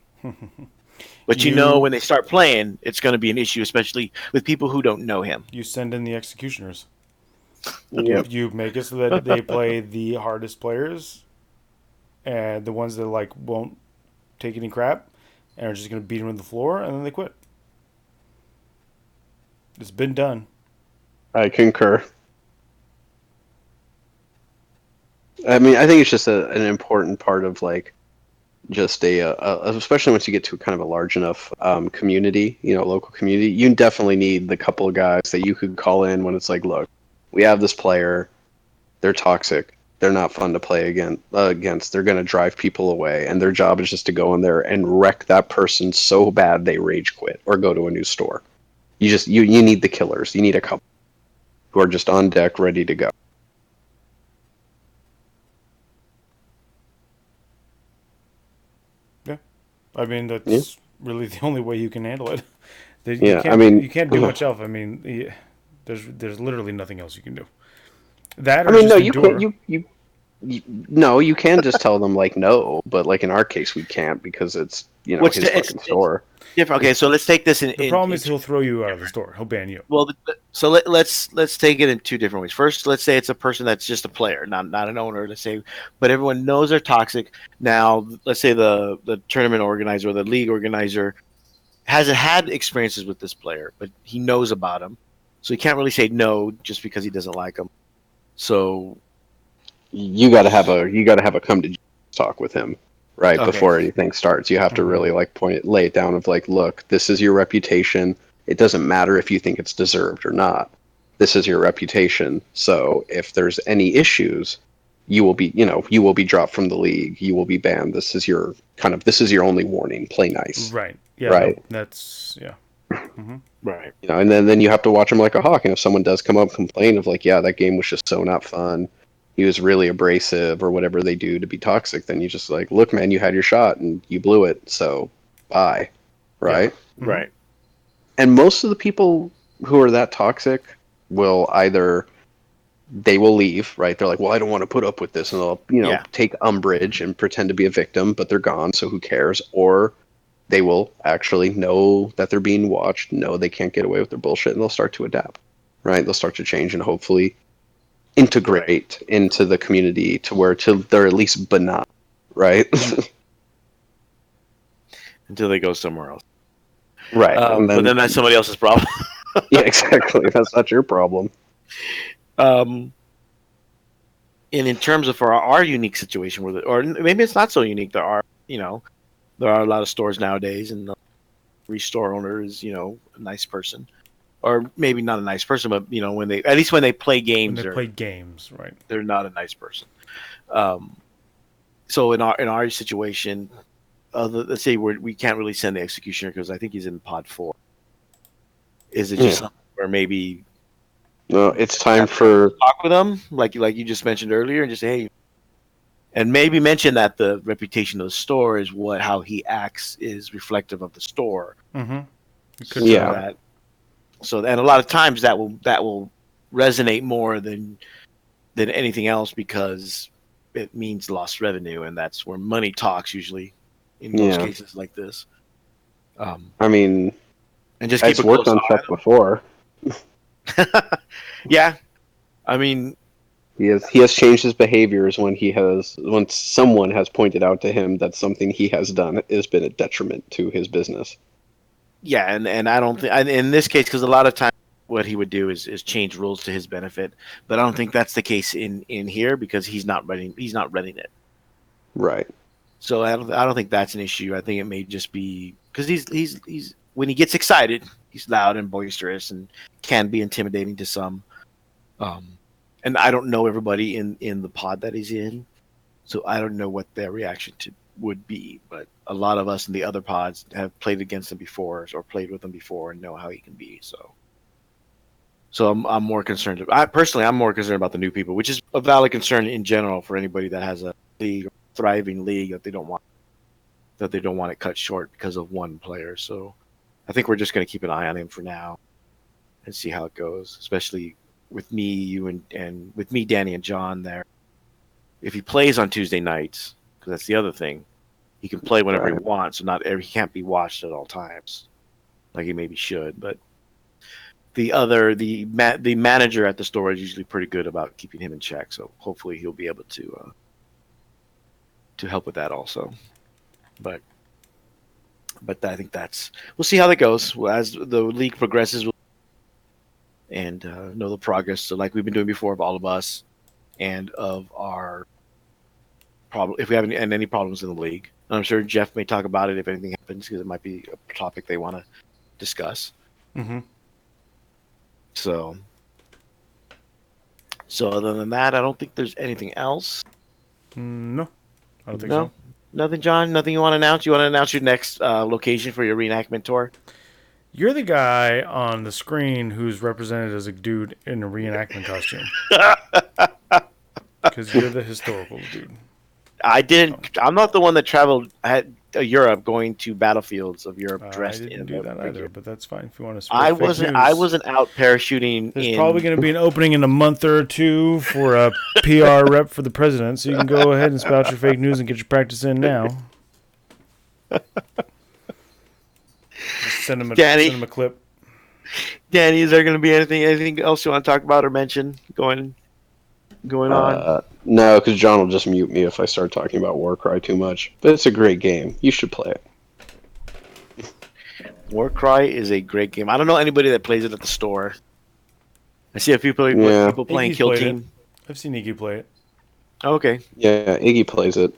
But you know when they start playing, it's going to be an issue, especially with people who don't know him. You send in the executioners. Yep. You make it so that they play the hardest players and the ones that like won't take any crap and are just going to beat them to the floor, and then they quit. It's been done. I concur. I mean, I think it's just an important part of like just especially once you get to kind of a large enough community, local community, you definitely need the couple of guys that you could call in when it's like, look, we have this player, they're toxic, they're not fun to play against, they're going to drive people away, and their job is just to go in there and wreck that person so bad they rage quit or go to a new store. You need the killers. You need a couple who are just on deck, ready to go. Yeah, I mean that's really the only way you can handle it. You can't do much else. I mean, there's literally nothing else you can do. That or just endure. No, you can just tell them like no, but like in our case we can't because it's his fucking store. Different. Okay, so let's take this in. The problem is he'll throw you out of the store. He'll ban you. Well, so let's take it in two different ways. First, let's say it's a person that's just a player, not an owner. Let's say, but everyone knows they're toxic. Now, let's say the tournament organizer or the league organizer hasn't had experiences with this player, but he knows about him, so he can't really say no just because he doesn't like him. So you got to have a come to talk with him. Right, okay. Before anything starts, you have to really like lay it down of like, look, this is your reputation. It doesn't matter if you think it's deserved or not. This is your reputation. So if there's any issues, you will be dropped from the league. You will be banned. This is your only warning. Play nice. Right. Yeah. Right. No, that's yeah. Mm-hmm. Right. And then you have to watch them like a hawk. And if someone does come up and complain of like, yeah, that game was just so not fun, he was really abrasive or whatever they do to be toxic, then you just like, look, man, you had your shot and you blew it, so bye. Right? Yeah. Right. And most of the people who are that toxic will either they will leave, right? They're like, well, I don't want to put up with this, and they'll take umbrage and pretend to be a victim, but they're gone, so who cares? Or they will actually know that they're being watched, know they can't get away with their bullshit, and they'll start to adapt. Right? They'll start to change and hopefully integrate into the community to where they're at least benign, right? Until they go somewhere else, right? But then that's somebody else's problem. Yeah, exactly. That's not your problem. And in terms of for our unique situation, or maybe it's not so unique. There are a lot of stores nowadays, and every store owner is a nice person. Or maybe not a nice person, but when they play games, right? They're not a nice person. So in our situation, let's say we can't really send the executioner because I think he's in pod 4. Is it just something where maybe? No, it's time for talk with them, like you just mentioned earlier, and just say, hey, and maybe mention that the reputation of the store is how he acts is reflective of the store. Mm-hmm. That. So, and a lot of times that will resonate more than anything else because it means lost revenue, and that's where money talks usually in most cases like this. I mean, and just keep it's worked on Chuck before. Yeah, I mean, he has changed his behaviors when someone has pointed out to him that something he has done has been a detriment to his business. Yeah, and I don't think in this case, because a lot of times what he would do is change rules to his benefit, but I don't think that's the case in here because he's not running it. Right. So I don't think that's an issue. I think it may just be because he's when he gets excited, he's loud and boisterous and can be intimidating to some. And I don't know everybody in the pod that he's in, so I don't know what their reaction would be, but a lot of us in the other pods have played against him before or played with him before and know how he can be. So I'm more concerned. I'm more concerned about the new people, which is a valid concern in general for anybody that has a thriving league that they don't want it cut short because of one player. So I think we're just going to keep an eye on him for now and see how it goes, especially with me, you, and with me, Danny, and John there. If he plays on Tuesday nights, because that's the other thing, he can play whenever he wants, so he can't be watched at all times, like he maybe should. But the manager at the store is usually pretty good about keeping him in check. So hopefully he'll be able to help with that also. But I think we'll see how that goes as the league progresses, and know the progress. So like we've been doing before of all of us, and of our problem if we have any problems in the league. And I'm sure Jeff may talk about it if anything happens, because it might be a topic they want to discuss. Mm-hmm. So other than that, I don't think there's anything else. No, I don't think so. Nothing, John? Nothing you want to announce? You want to announce your next location for your reenactment tour? You're the guy on the screen who's represented as a dude in a reenactment costume. Because you're the historical dude. I didn't. I'm not the one that traveled Europe, going to battlefields of Europe dressed in. I didn't do that either, but that's fine if you want to. I wasn't out parachuting. There's probably going to be an opening in a month or two for a PR rep for the president, so you can go ahead and spout your fake news and get your practice in now. Just send him a clip. Danny, is there going to be anything else you want to talk about or mention going on? No, because John will just mute me if I start talking about Warcry too much. But it's a great game. You should play it. Warcry is a great game. I don't know anybody that plays it at the store. I see a few people playing Kill Team. I've seen Iggy play it. Oh, okay. Yeah, Iggy plays it.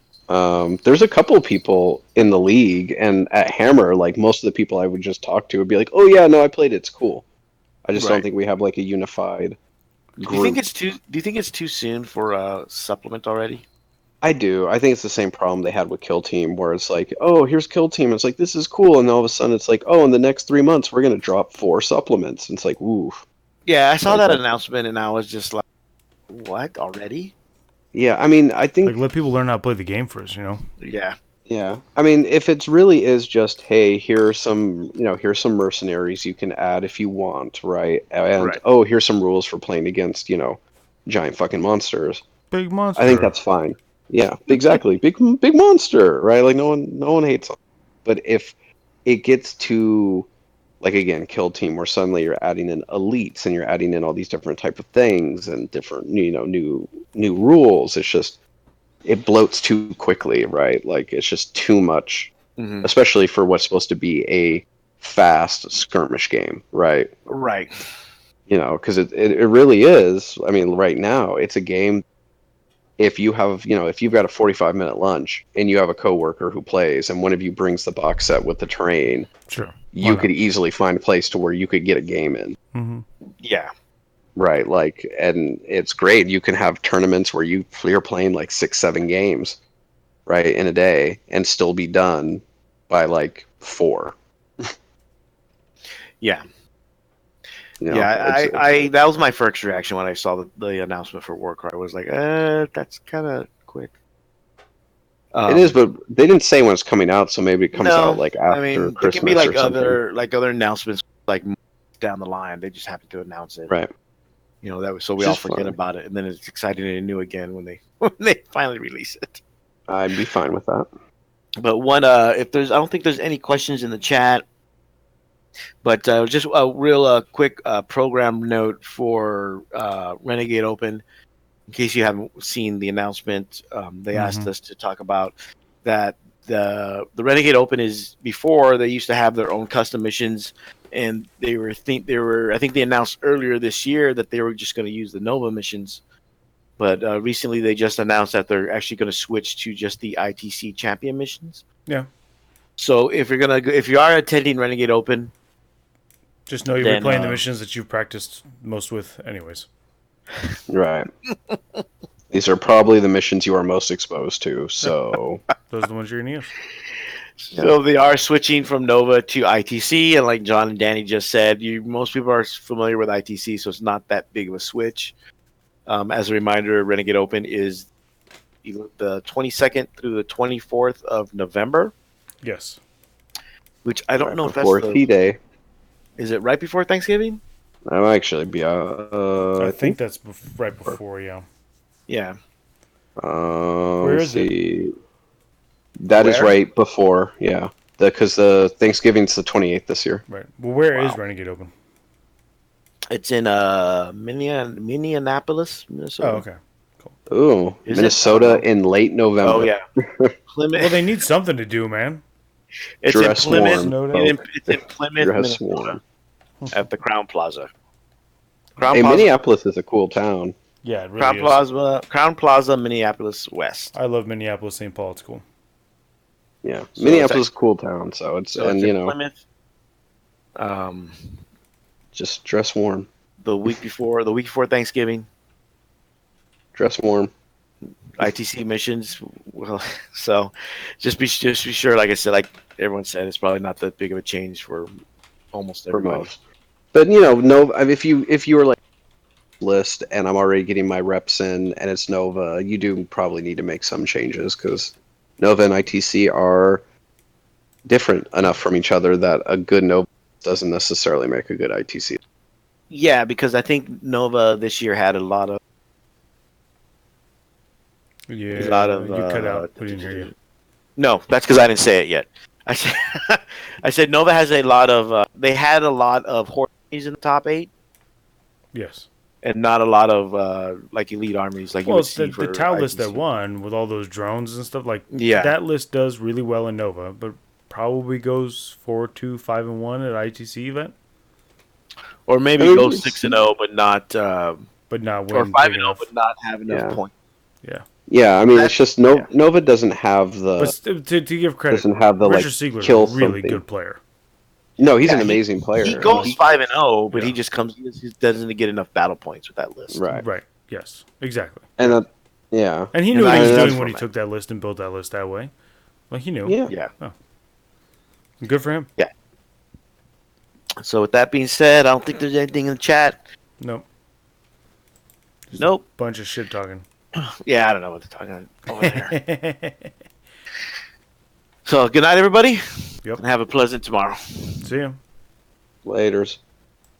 There's a couple of people in the league, and at Hammer, like most of the people I would just talk to would be like, "Oh yeah, no, I played it. It's cool." I just don't think we have like a unified group. Do you think it's too soon for a supplement already? I do. I think it's the same problem they had with Kill Team, where it's like, "Oh, here's Kill Team." It's like, this is cool, and all of a sudden it's like, "Oh, in the next 3 months we're gonna drop 4 supplements." And it's like, "Ooh." Yeah, I saw that announcement, and I was just like, "What already?" Yeah, I mean, I think let people learn how to play the game first, you know. Yeah. Yeah, I mean, if it really is just, hey, here's some mercenaries you can add if you want, right? And oh, here's some rules for playing against, giant fucking monsters. Big monster. I think that's fine. Yeah, exactly. big monster, right? Like no one hates them. But if it gets to, like, again, Kill Team, where suddenly you're adding in elites and you're adding in all these different type of things and different, new rules, it bloats too quickly, right? Like, it's just too much, especially for what's supposed to be a fast skirmish game, right? Right. Because it really is. I mean, right now, it's a game. If you have, if you've got a 45-minute lunch and you have a coworker who plays, and one of you brings the box set with the terrain, sure, you could easily find a place to where you could get a game in. Mm-hmm. Yeah. Right, and it's great. You can have tournaments where you're playing like 6-7 games, right, in a day, and still be done by like 4. Yeah. I that was my first reaction when I saw the announcement for Warcry. I was like, that's kind of quick. It is, but they didn't say when it's coming out, so maybe it comes out like after Christmas. It can be like or other announcements like down the line. They just happen to announce it, right? So we all forget about it, and then it's exciting and new again when they finally release it. I'd be fine with that. But I don't think there's any questions in the chat. But just a real quick program note for Renegade Open. In case you haven't seen the announcement, they asked us to talk about that. The Renegade Open is, before they used to have their own custom missions, and I think they announced earlier this year that they were just going to use the Nova missions. But recently they just announced that they're actually going to switch to just the ITC champion missions. Yeah. So if you are attending Renegade Open, just know you'll be playing the missions that you've practiced most with anyways. Right. These are probably the missions you are most exposed to, so... Those are the ones you're going to use. So they are switching from Nova to ITC, and like John and Danny just said, most people are familiar with ITC, so it's not that big of a switch. As a reminder, Renegade Open is the 22nd through the 24th of November. Yes. Which I don't know if that's before T-Day. Is it right before Thanksgiving? I'll actually be. I think that's right before. Yeah. Yeah. Where is it? That is right before, yeah. Because the Thanksgiving's the 28th this year. Right. Well, where is Renegade open? It's in Minneapolis, Minnesota. Oh, okay. Cool. Ooh, Minnesota in late November. Oh, yeah. Well, they need something to do, man. It's in Plymouth, Dress Minnesota, at the Crown Plaza. Minneapolis is a cool town. Yeah, it really is. Crown Plaza, Minneapolis West. I love Minneapolis, St. Paul. It's cool. Yeah, so Minneapolis is a cool town. So it's Plymouth. Just dress warm. The week before Thanksgiving. Dress warm. ITC missions. Well, so just be sure. Like I said, like everyone said, it's probably not that big of a change for almost everybody. For most. But if you were like list and I'm already getting my reps in and it's Nova, you do probably need to make some changes because Nova and ITC are different enough from each other that a good Nova doesn't necessarily make a good ITC. Yeah, because I think Nova this year had a lot of. Yeah, a lot of. You cut out. We didn't hear you. No, that's because I didn't say it yet. I said Nova has a lot of. They had a lot of horses in the top 8. Yes. And not a lot of like elite armies like you would see for the Tau list that won with all those drones and stuff that list does really well in Nova, but probably goes 4-2, 5-1 at ITC event, or maybe goes 6-0, but not win, or 5-0, but not have enough points. Yeah, I mean it's just Nova doesn't have the. But to give credit, doesn't have the Richard Siegler's a really good player. No, he's an amazing player. He goes 5-0, but he just he doesn't get enough battle points with that list. Right. Yes. Exactly. And and he knew what he was doing when he took that list and built that list that way. Like he knew. Yeah. Oh. Good for him. Yeah. So with that being said, I don't think there's anything in the chat. Nope. Nope. Bunch of shit talking. Yeah, I don't know what they're talking over there. So good night, everybody. Yep. And have a pleasant tomorrow. See ya. Laters.